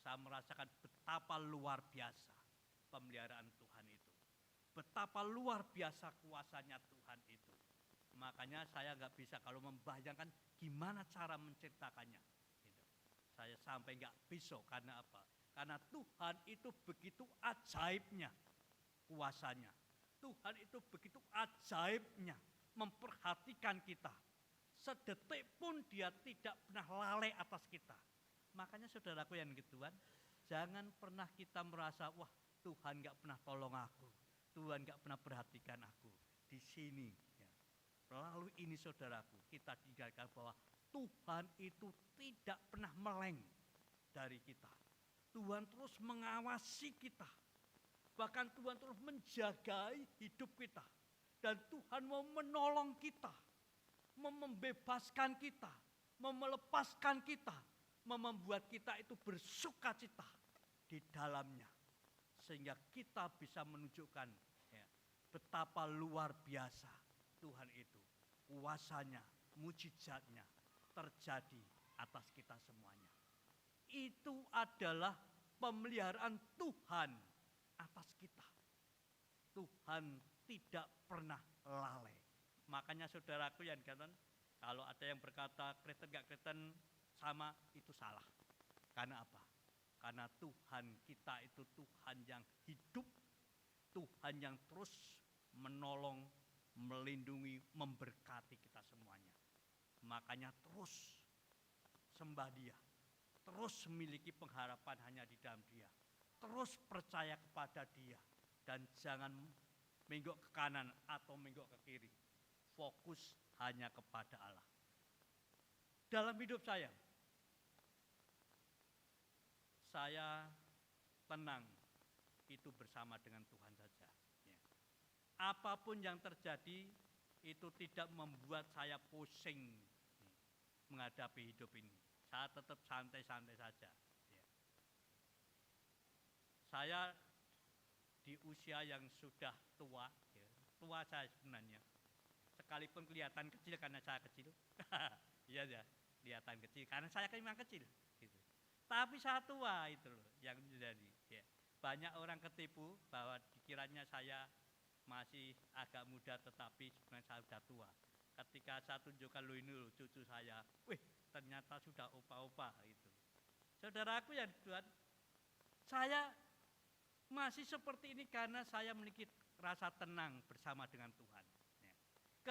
saya merasakan betapa luar biasa pemeliharaan Tuhan itu. Betapa luar biasa kuasanya Tuhan itu. Makanya saya nggak bisa kalau membayangkan gimana cara menceritakannya. Gitu. Saya sampai nggak bisa, karena apa? Karena Tuhan itu begitu ajaibnya kuasanya. Tuhan itu begitu ajaibnya memperhatikan kita. Sedetik pun dia tidak pernah lalai atas kita. Makanya saudaraku yang Tuhan, jangan pernah kita merasa, wah Tuhan nggak pernah tolong aku. Tuhan nggak pernah perhatikan aku. Di sini, ya. Lalu ini saudaraku, kita diingatkan bahwa Tuhan itu tidak pernah meleng dari kita. Tuhan terus mengawasi kita. Bahkan Tuhan terus menjagai hidup kita. Dan Tuhan mau menolong kita, membebaskan kita, melepaskan kita, membuat kita itu bersukacita di dalamnya. Sehingga kita bisa menunjukkan ya, betapa luar biasa Tuhan itu. Kuasanya, mujizatnya terjadi atas kita semuanya. Itu adalah pemeliharaan Tuhan atas kita. Tuhan tidak pernah lalai. Makanya saudaraku yang dikatakan, kalau ada yang berkata Kristen gak Kristen sama, itu salah. Karena apa? Karena Tuhan kita itu Tuhan yang hidup, Tuhan yang terus menolong, melindungi, memberkati kita semuanya. Makanya terus sembah Dia, terus memiliki pengharapan hanya di dalam Dia, terus percaya kepada Dia, dan jangan menggok ke kanan atau menggok ke kiri. Fokus hanya kepada Allah. Dalam hidup saya tenang itu bersama dengan Tuhan saja. Ya. Apapun yang terjadi itu tidak membuat saya pusing menghadapi hidup ini. Saya tetap santai-santai saja. Ya. Saya di usia yang sudah tua, ya, tua saya sebenarnya. Sekalipun kelihatan kecil karena saya kecil. Iya ya, kelihatan kecil karena saya memang kecil. Gitu. Tapi saya tua itu loh yang terjadi. Ya. Banyak orang ketipu bahwa dikiranya saya masih agak muda tetapi sebenarnya saya sudah tua. Ketika saya tunjukkan loh ini loh cucu saya, wih ternyata sudah opa-opa gitu. Saudaraku yang Tuhan, saya masih seperti ini karena saya memiliki rasa tenang bersama dengan Tuhan. Ya.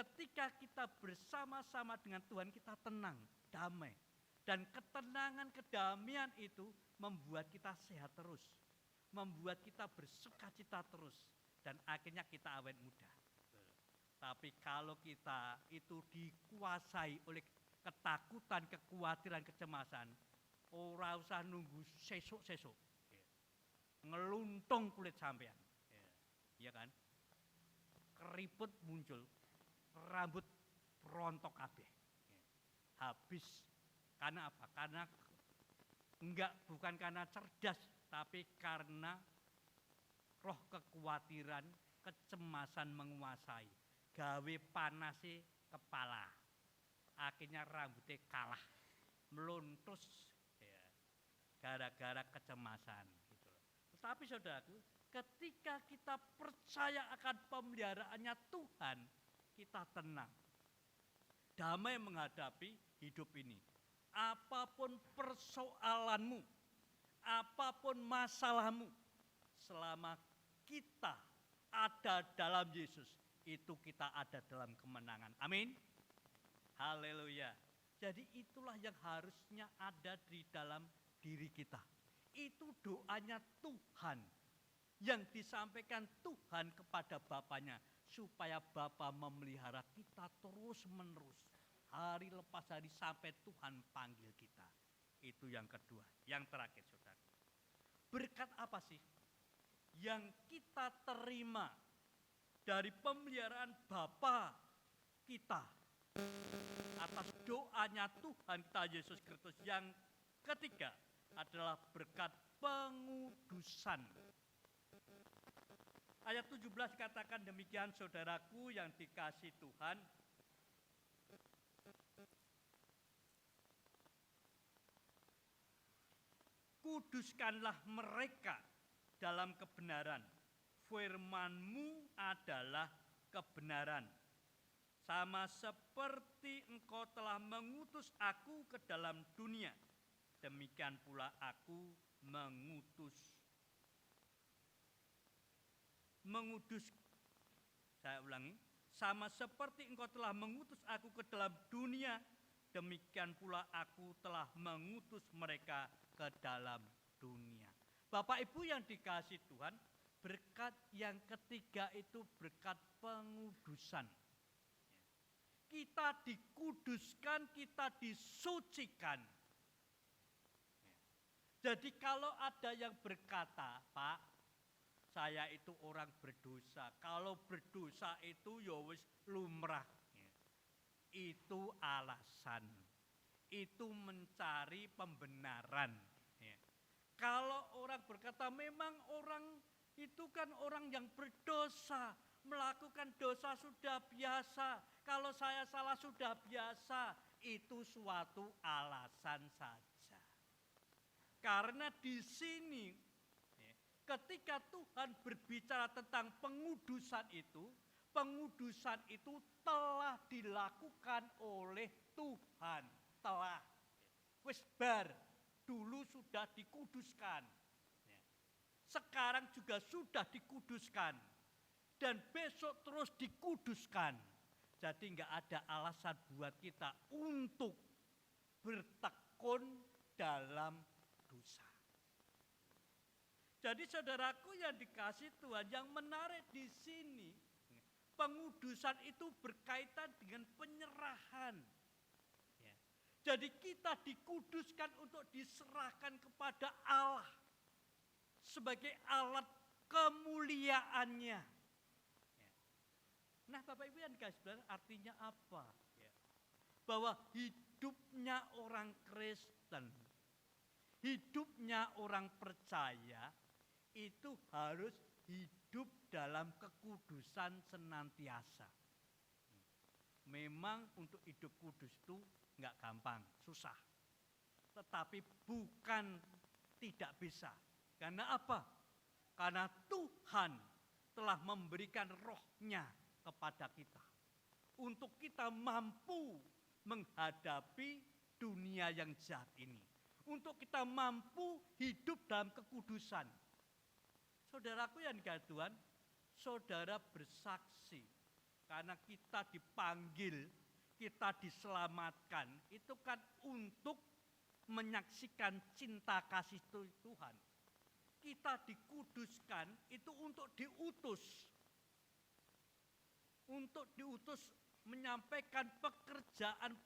Ketika kita bersama-sama dengan Tuhan, kita tenang, damai. Dan ketenangan, kedamaian itu membuat kita sehat terus. Membuat kita bersukacita terus. Dan akhirnya kita awet muda. Tapi kalau kita itu dikuasai oleh ketakutan, kekhawatiran, kecemasan, ora usah nunggu sesuk-sesuk. Ngeluntung kulit sampean. Iya kan? Keriput muncul, rambut rontok kabeh. Habis karena apa? Karena bukan karena cerdas, tapi karena roh kekhawatiran, kecemasan menguasai. Gawe panase kepala. Akhirnya rambutnya kalah, meluntus ya, gara-gara kecemasan. Gitu. Tetapi saudaraku, ketika kita percaya akan pemeliharaannya Tuhan, kita tenang. Damai menghadapi hidup ini. Apapun persoalanmu, apapun masalahmu, selama kita ada dalam Yesus, itu kita ada dalam kemenangan. Amin. Haleluya. Jadi itulah yang harusnya ada di dalam diri kita. Itu doanya Tuhan yang disampaikan Tuhan kepada Bapaknya, supaya Bapa memelihara kita terus menerus. Hari lepas hari sampai Tuhan panggil kita. Itu yang kedua. Yang terakhir saudara. Berkat apa sih yang kita terima dari pemeliharaan Bapa kita atas doanya Tuhan kita Yesus Kristus? Yang ketiga adalah berkat pengudusan. Ayat 17 katakan demikian, saudaraku yang dikasihi Tuhan. Kuduskanlah mereka dalam kebenaran. Firman-Mu adalah kebenaran. Sama seperti Engkau telah mengutus aku ke dalam dunia, demikian pula aku mengudus. Saya ulangi, sama seperti Engkau telah mengutus aku ke dalam dunia, demikian pula aku telah mengutus mereka ke dalam dunia. Bapak Ibu yang dikasihi Tuhan, berkat yang ketiga itu berkat pengudusan. Kita dikuduskan, kita disucikan. Jadi kalau ada yang berkata, Pak, saya itu orang berdosa. Kalau berdosa itu ya wis lumrah. Itu alasan. Itu mencari pembenaran. Kalau orang berkata memang orang itu kan orang yang berdosa, melakukan dosa sudah biasa. Kalau saya salah sudah biasa, itu suatu alasan saja. Karena di sini ketika Tuhan berbicara tentang pengudusan itu telah dilakukan oleh Tuhan. Telah. Wis bar, dulu sudah dikuduskan. Sekarang juga sudah dikuduskan. Dan besok terus dikuduskan. Jadi enggak ada alasan buat kita untuk bertekun dalam dosa. Jadi saudaraku yang dikasihi Tuhan, yang menarik di sini, pengudusan itu berkaitan dengan penyerahan. Jadi kita dikuduskan untuk diserahkan kepada Allah sebagai alat kemuliaannya. Nah Bapak Ibu yang dikasihi Tuhan, artinya apa? Bahwa hidupnya orang Kristen, hidupnya orang percaya, itu harus hidup dalam kekudusan senantiasa. Memang untuk hidup kudus itu enggak gampang, susah. Tetapi bukan tidak bisa. Karena apa? Karena Tuhan telah memberikan roh-Nya kepada kita. Untuk kita mampu menghadapi dunia yang jahat ini. Untuk kita mampu hidup dalam kekudusan. Saudaraku yang dikasihi Tuhan, saudara bersaksi. Karena kita dipanggil, kita diselamatkan, itu kan untuk menyaksikan cinta kasih Tuhan. Kita dikuduskan itu untuk diutus. Untuk diutus menyampaikan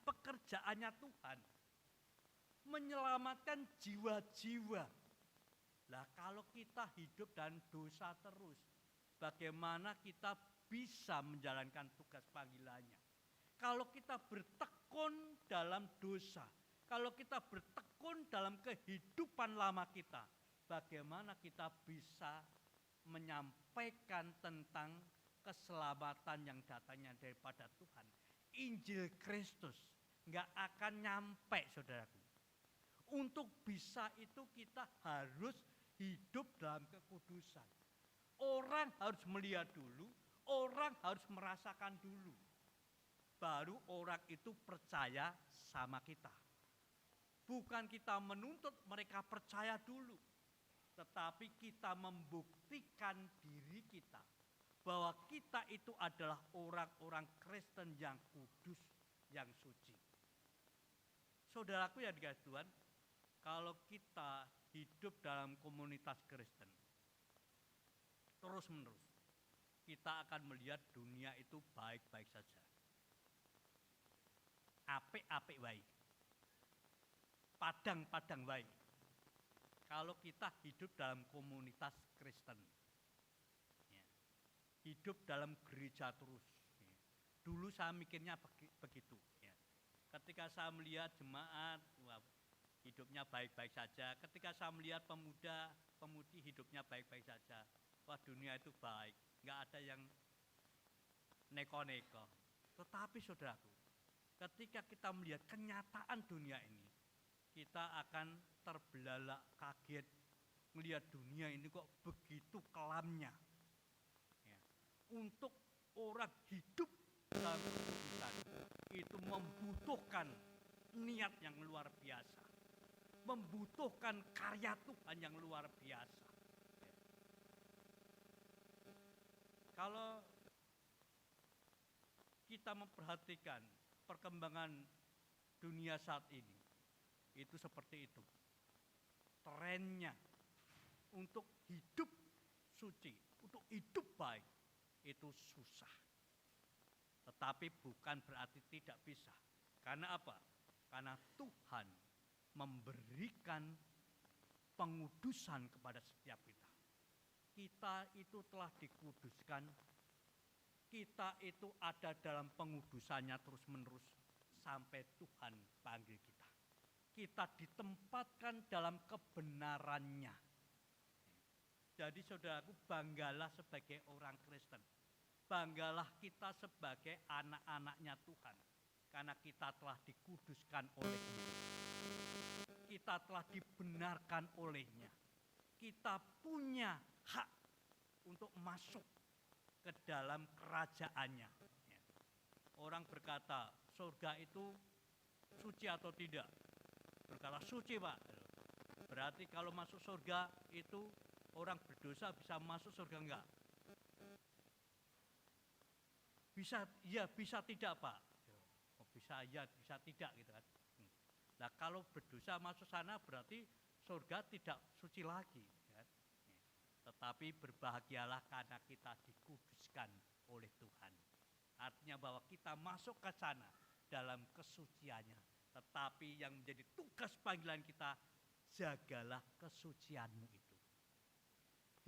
pekerjaannya Tuhan. Menyelamatkan jiwa-jiwa. Lah kalau kita hidup dan dosa terus, bagaimana kita bisa menjalankan tugas panggilannya? Kalau kita bertekun dalam dosa, kalau kita bertekun dalam kehidupan lama kita, bagaimana kita bisa menyampaikan tentang keselamatan yang datangnya daripada Tuhan. Injil Kristus nggak akan nyampe, saudaraku. Untuk bisa itu kita harus hidup dalam kekudusan. Orang harus melihat dulu, orang harus merasakan dulu. Baru orang itu percaya sama kita. Bukan kita menuntut mereka percaya dulu, tetapi kita membuktikan diri kita bahwa kita itu adalah orang-orang Kristen yang kudus, yang suci. Saudaraku yang dikasihi Tuhan, kalau kita hidup dalam komunitas Kristen, terus-menerus, kita akan melihat dunia itu baik-baik saja. Apik-apik baik. Padang-padang baik. Kalau kita hidup dalam komunitas Kristen, ya, hidup dalam gereja terus. Ya. Dulu saya mikirnya begitu. Ya. Ketika saya melihat jemaat, wah, hidupnya baik-baik saja. Ketika saya melihat pemuda-pemudi hidupnya baik-baik saja. Wah, dunia itu baik, nggak ada yang neko-neko. Tetapi saudaraku, ketika kita melihat kenyataan dunia ini, kita akan terbelalak kaget melihat dunia ini kok begitu kelamnya. Ya. Untuk orang hidup dalam kekudusan itu membutuhkan niat yang luar biasa, membutuhkan karya Tuhan yang luar biasa. Ya. Kalau kita memperhatikan perkembangan dunia saat ini, itu seperti itu. Trennya untuk hidup suci, untuk hidup baik, itu susah. Tetapi bukan berarti tidak bisa. Karena apa? Karena Tuhan memberikan pengudusan kepada setiap kita. Kita itu telah dikuduskan, kita itu ada dalam pengudusannya terus-menerus sampai Tuhan panggil kita. Kita ditempatkan dalam kebenarannya. Jadi saudaraku, banggalah sebagai orang Kristen. Banggalah kita sebagai anak-anaknya Tuhan. Karena kita telah dikuduskan olehnya. Kita telah dibenarkan olehnya. Kita punya hak untuk masuk ke dalam kerajaannya. Orang berkata, surga itu suci atau tidak? Berkata suci, Pak. Berarti kalau masuk surga itu orang berdosa bisa masuk surga enggak? Bisa ya, bisa tidak, Pak. Oh, bisa ya, bisa tidak gitu kan. Nah, kalau berdosa masuk sana berarti surga tidak suci lagi, kan? Tetapi berbahagialah karena kita dikuduskan oleh Tuhan. Artinya bahwa kita masuk ke sana dalam kesuciannya. Tetapi yang menjadi tugas panggilan kita, jagalah kesucianmu itu.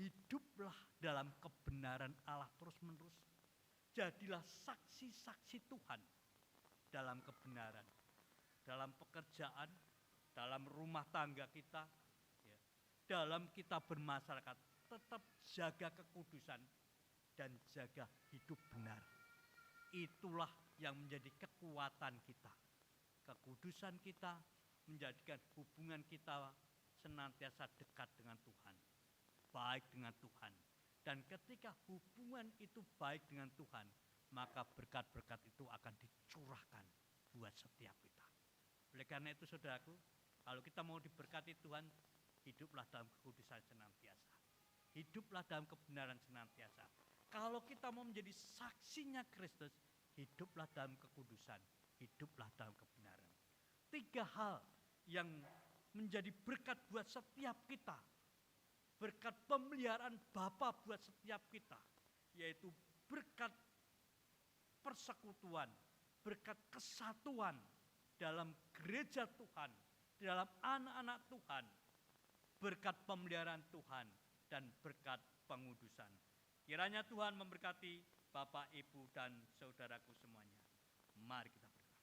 Hiduplah dalam kebenaran Allah terus-menerus. Jadilah saksi-saksi Tuhan dalam kebenaran. Dalam pekerjaan, dalam rumah tangga kita, ya, dalam kita bermasyarakat. Tetap jaga kekudusan dan jaga hidup benar. Itulah yang menjadi kekuatan kita. Kekudusan kita menjadikan hubungan kita senantiasa dekat dengan Tuhan, baik dengan Tuhan. Dan ketika hubungan itu baik dengan Tuhan, maka berkat-berkat itu akan dicurahkan buat setiap kita. Oleh karena itu saudaraku, kalau kita mau diberkati Tuhan, hiduplah dalam kekudusan senantiasa. Hiduplah dalam kebenaran senantiasa. Kalau kita mau menjadi saksinya Kristus, hiduplah dalam kekudusan, hiduplah dalam kebenaran. 3 hal yang menjadi berkat buat setiap kita. Berkat pemeliharaan Bapa buat setiap kita. Yaitu berkat persekutuan, berkat kesatuan dalam gereja Tuhan, dalam anak-anak Tuhan, berkat pemeliharaan Tuhan, dan berkat pengudusan. Kiranya Tuhan memberkati Bapak, Ibu, dan saudaraku semuanya. Mari kita berdoa.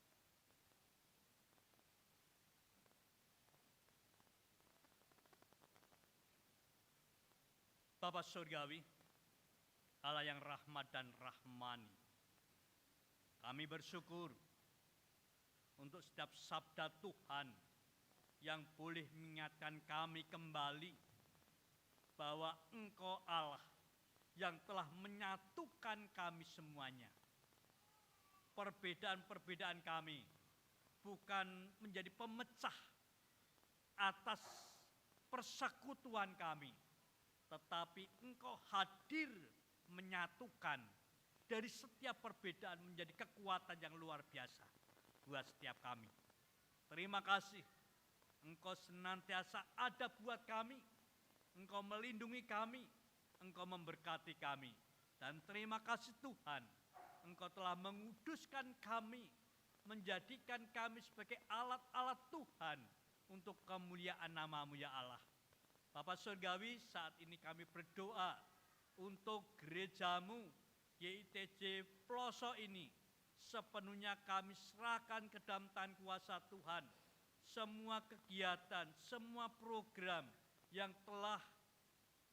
Bapa Surgawi, Allah yang rahmat dan rahmani, kami bersyukur untuk setiap sabda Tuhan yang boleh mengingatkan kami kembali bahwa Engkau Allah yang telah menyatukan kami semuanya. Perbedaan-perbedaan kami bukan menjadi pemecah atas persekutuan kami, tetapi Engkau hadir menyatukan dari setiap perbedaan menjadi kekuatan yang luar biasa buat setiap kami. Terima kasih, Engkau senantiasa ada buat kami, Engkau melindungi kami, Engkau memberkati kami. Dan terima kasih Tuhan, Engkau telah menguduskan kami, menjadikan kami sebagai alat-alat Tuhan untuk kemuliaan nama-Mu ya Allah. Bapa Surgawi, saat ini kami berdoa untuk gereja-Mu, GITJ Ploso ini, sepenuhnya kami serahkan ke dalam tangan kuasa Tuhan. Semua kegiatan, semua program yang telah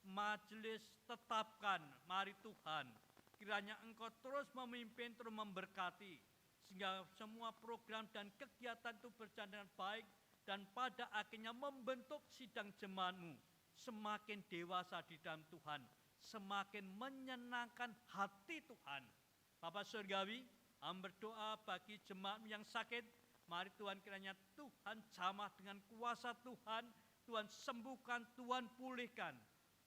majelis tetapkan, mari Tuhan, kiranya Engkau terus memimpin, terus memberkati, sehingga semua program dan kegiatan itu berjalan dengan baik, dan pada akhirnya membentuk sidang jemaat-Mu semakin dewasa di dalam Tuhan, semakin menyenangkan hati Tuhan. Bapak Surgawi, kami berdoa bagi jemaat yang sakit, mari Tuhan kiranya Tuhan jamah dengan kuasa Tuhan, Tuhan sembuhkan, Tuhan pulihkan,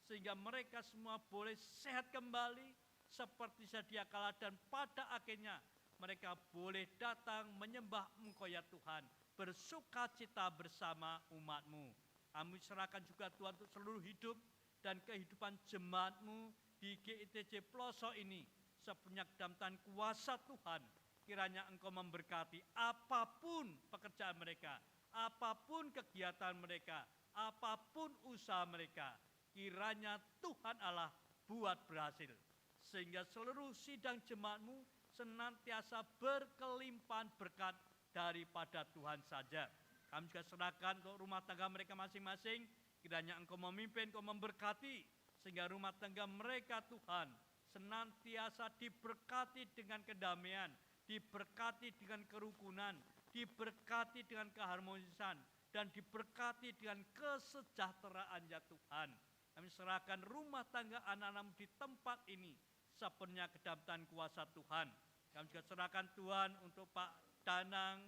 sehingga mereka semua boleh sehat kembali seperti sedia kala, dan pada akhirnya mereka boleh datang menyembah Engkau ya Tuhan, bersuka cita bersama umat-Mu. Kami serahkan juga Tuhan untuk seluruh hidup dan kehidupan jemaat-Mu di GITJ Ploso ini, sepenuhnya dalam tangan kuasa Tuhan. Kiranya Engkau memberkati apapun pekerjaan mereka, apapun kegiatan mereka, apapun usaha mereka. Kiranya Tuhan Allah buat berhasil, sehingga seluruh sidang jemaat-Mu senantiasa berkelimpahan berkat daripada Tuhan saja. Kami juga serahkan untuk rumah tangga mereka masing-masing, kiranya Engkau memimpin, Engkau memberkati, sehingga rumah tangga mereka Tuhan senantiasa diberkati dengan kedamaian, diberkati dengan kerukunan, diberkati dengan keharmonisan, dan diberkati dengan kesejahteraan ya Tuhan. Kami serahkan rumah tangga anak-anak-Mu di tempat ini sepenuhnya ke dalam tangan kuasa Tuhan. Kami juga serahkan Tuhan untuk Pak Danang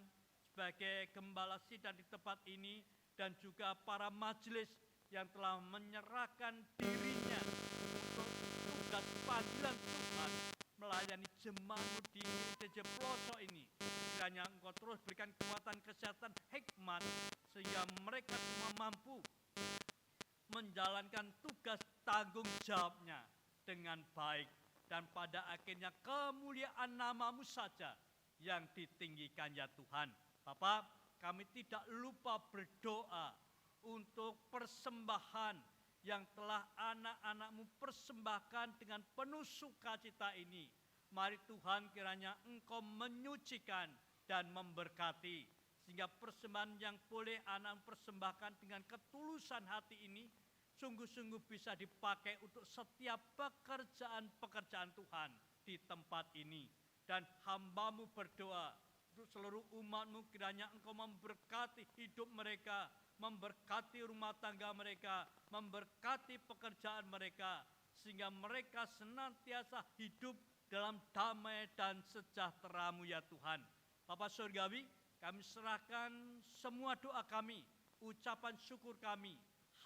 sebagai gembala sidang di tempat ini, dan juga para majelis yang telah menyerahkan dirinya untuk tugas panggilan Tuhan melayani jemaat-Mu di GITJ Ploso ini. Kiranya Engkau terus berikan kekuatan, kesehatan, hikmat, sehingga mereka semua mampu menjalankan tugas tanggung jawabnya dengan baik, dan pada akhirnya kemuliaan nama-Mu saja yang ditinggikan ya Tuhan. Bapak, kami tidak lupa berdoa untuk persembahan yang telah anak-anak-Mu persembahkan dengan penuh sukacita ini. Mari Tuhan, kiranya Engkau menyucikan dan memberkati, sehingga persembahan yang boleh anak persembahkan dengan ketulusan hati ini sungguh-sungguh bisa dipakai untuk setiap pekerjaan-pekerjaan Tuhan di tempat ini. Dan hamba-Mu berdoa untuk seluruh umat-Mu, kiranya Engkau memberkati hidup mereka, memberkati rumah tangga mereka, memberkati pekerjaan mereka, sehingga mereka senantiasa hidup dalam damai dan sejahtera-Mu ya Tuhan. Bapa Surgawi, kami serahkan semua doa kami, ucapan syukur kami,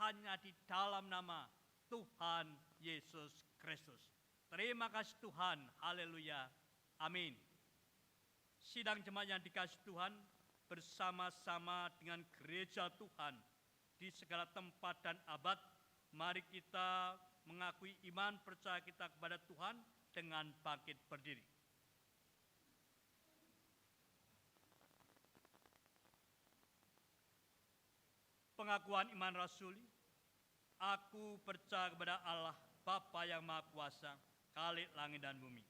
hanya di dalam nama Tuhan Yesus Kristus. Terima kasih Tuhan, haleluya, amin. Sidang jemaat yang dikasihi Tuhan, bersama-sama dengan gereja Tuhan di segala tempat dan abad, mari kita mengakui iman percaya kita kepada Tuhan dengan bangkit berdiri. Pengakuan iman rasuli. Aku percaya kepada Allah, Bapa yang Maha Kuasa, Khalik langit dan bumi,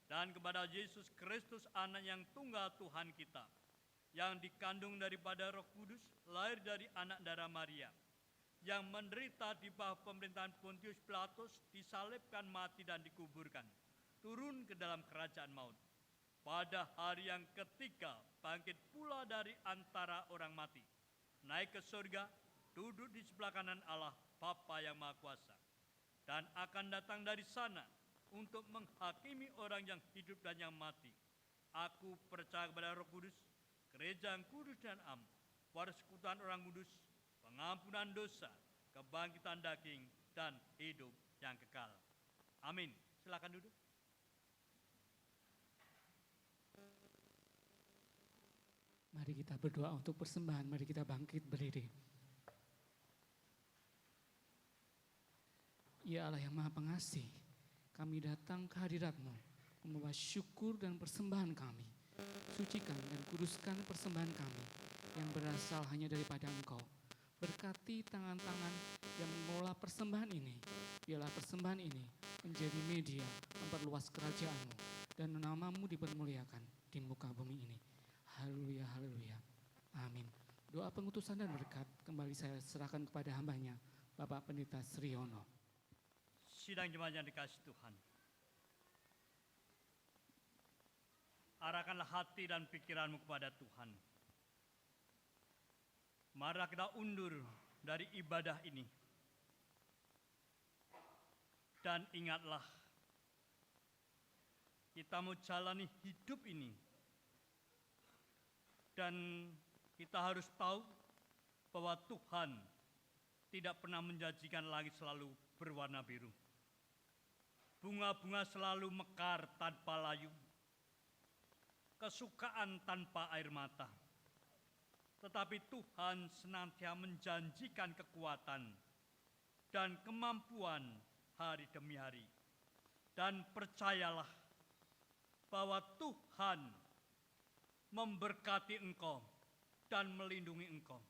dan kepada Yesus Kristus anak yang tunggal Tuhan kita, yang dikandung daripada Roh Kudus, lahir dari anak darah Maria, yang menderita di bawah pemerintahan Pontius Pilatus, disalibkan, mati dan dikuburkan, turun ke dalam kerajaan maut. Pada hari yang ketiga bangkit pula dari antara orang mati, naik ke surga, duduk di sebelah kanan Allah Bapa yang Maha Kuasa, dan akan datang dari sana untuk menghakimi orang yang hidup dan yang mati. Aku percaya kepada Roh Kudus, gereja yang kudus dan am, persekutuan orang kudus, pengampunan dosa, kebangkitan daging, dan hidup yang kekal. Amin. Silakan duduk. Mari kita berdoa untuk persembahan, mari kita bangkit berdiri. Ya Allah yang Maha Pengasih, kami datang ke hadirat-Mu, membawa syukur dan persembahan kami. Sucikan dan kuduskan persembahan kami yang berasal hanya daripada Engkau. Berkati tangan-tangan yang mengelola persembahan ini. Biarlah persembahan ini menjadi media memperluas kerajaan-Mu dan nama-Mu dipermuliakan di muka bumi ini. Haleluya, haleluya. Amin. Doa pengutusan dan berkat kembali saya serahkan kepada hambanya, Bapak Pendeta Sriono. Sidang jemaat yang dikasihi Tuhan, arahkanlah hati dan pikiranmu kepada Tuhan. Mari kita undur dari ibadah ini. Dan ingatlah, kita mau jalani hidup ini. Dan kita harus tahu bahwa Tuhan tidak pernah menjanjikan langit selalu berwarna biru. Bunga-bunga selalu mekar tanpa layu. Kesukaan tanpa air mata. Tetapi Tuhan senantiasa menjanjikan kekuatan dan kemampuan hari demi hari. Dan percayalah bahwa Tuhan memberkati engkau dan melindungi engkau.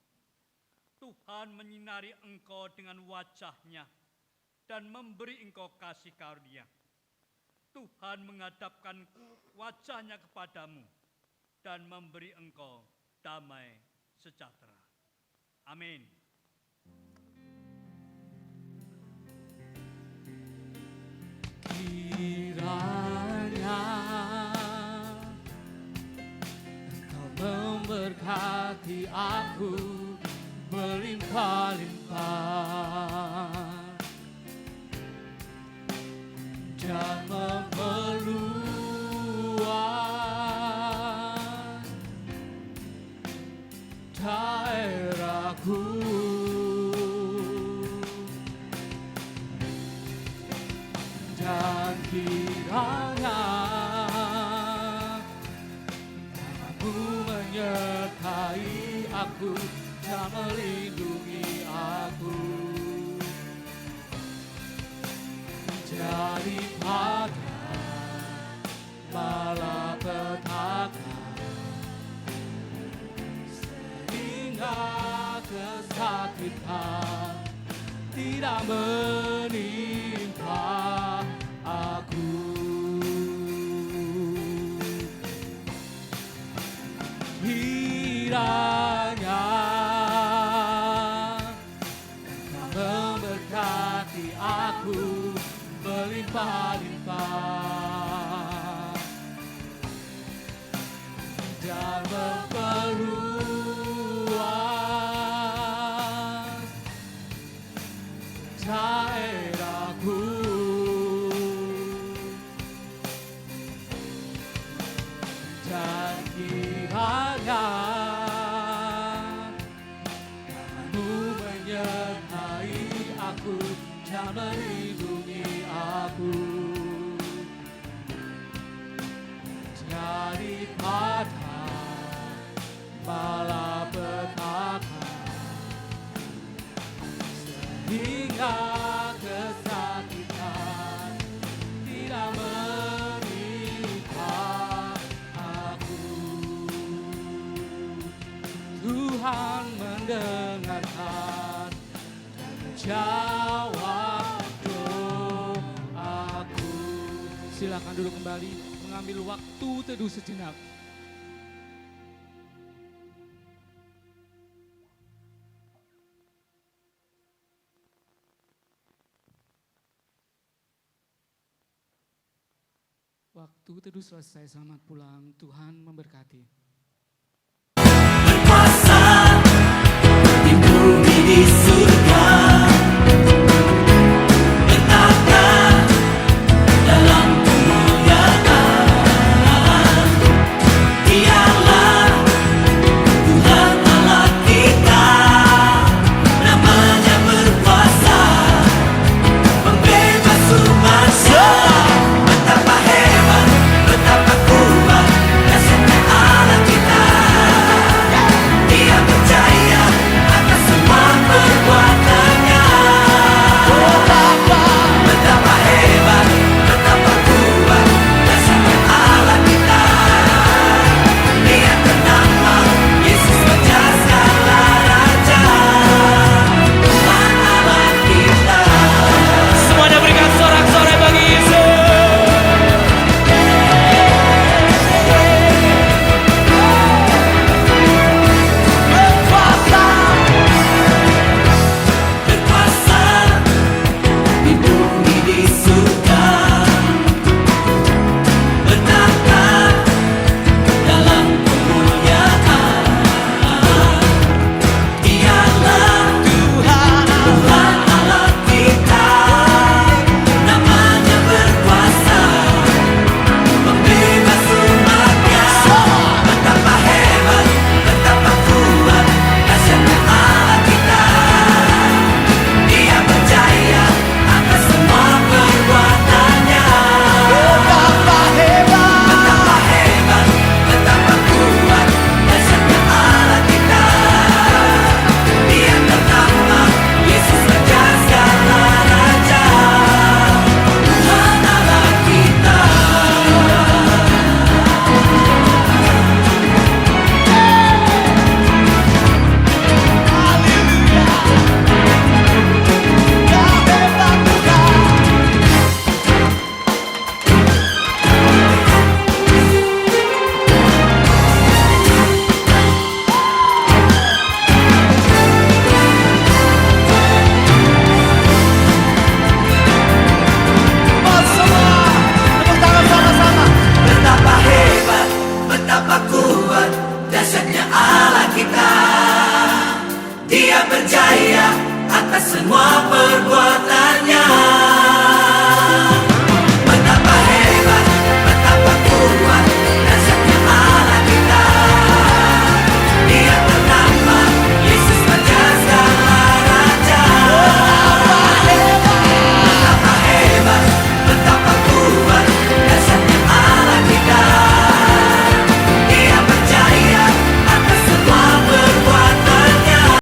Tuhan menyinari engkau dengan wajah-Nya dan memberi engkau kasih karunia. Tuhan menghadapkan wajah-Nya kepadamu dan memberi engkau damai sejahtera. Amin. Kiranya Engkau memberkati aku berlimpah-limpah dan memperluas daerahku. Dan kiranya Namamu menyertai aku dan melindungi aku daripada malapetaka, sehingga kesakitan tidak menimpa aku. Kiranya Engkau memberkati aku berlimpah-limpah dan memperluas daerahku. Dan kiranya Namamu menyertai aku dan melindungi aku daripada malapetaka, sehingga kesakitan tidak menimpa aku. Tuhan mendengarkan dan menjawab doaku. Silakan duduk kembali. mengambil waktu teduh sejenak. Waktu teduh selesai, selamat pulang. Tuhan memberkati.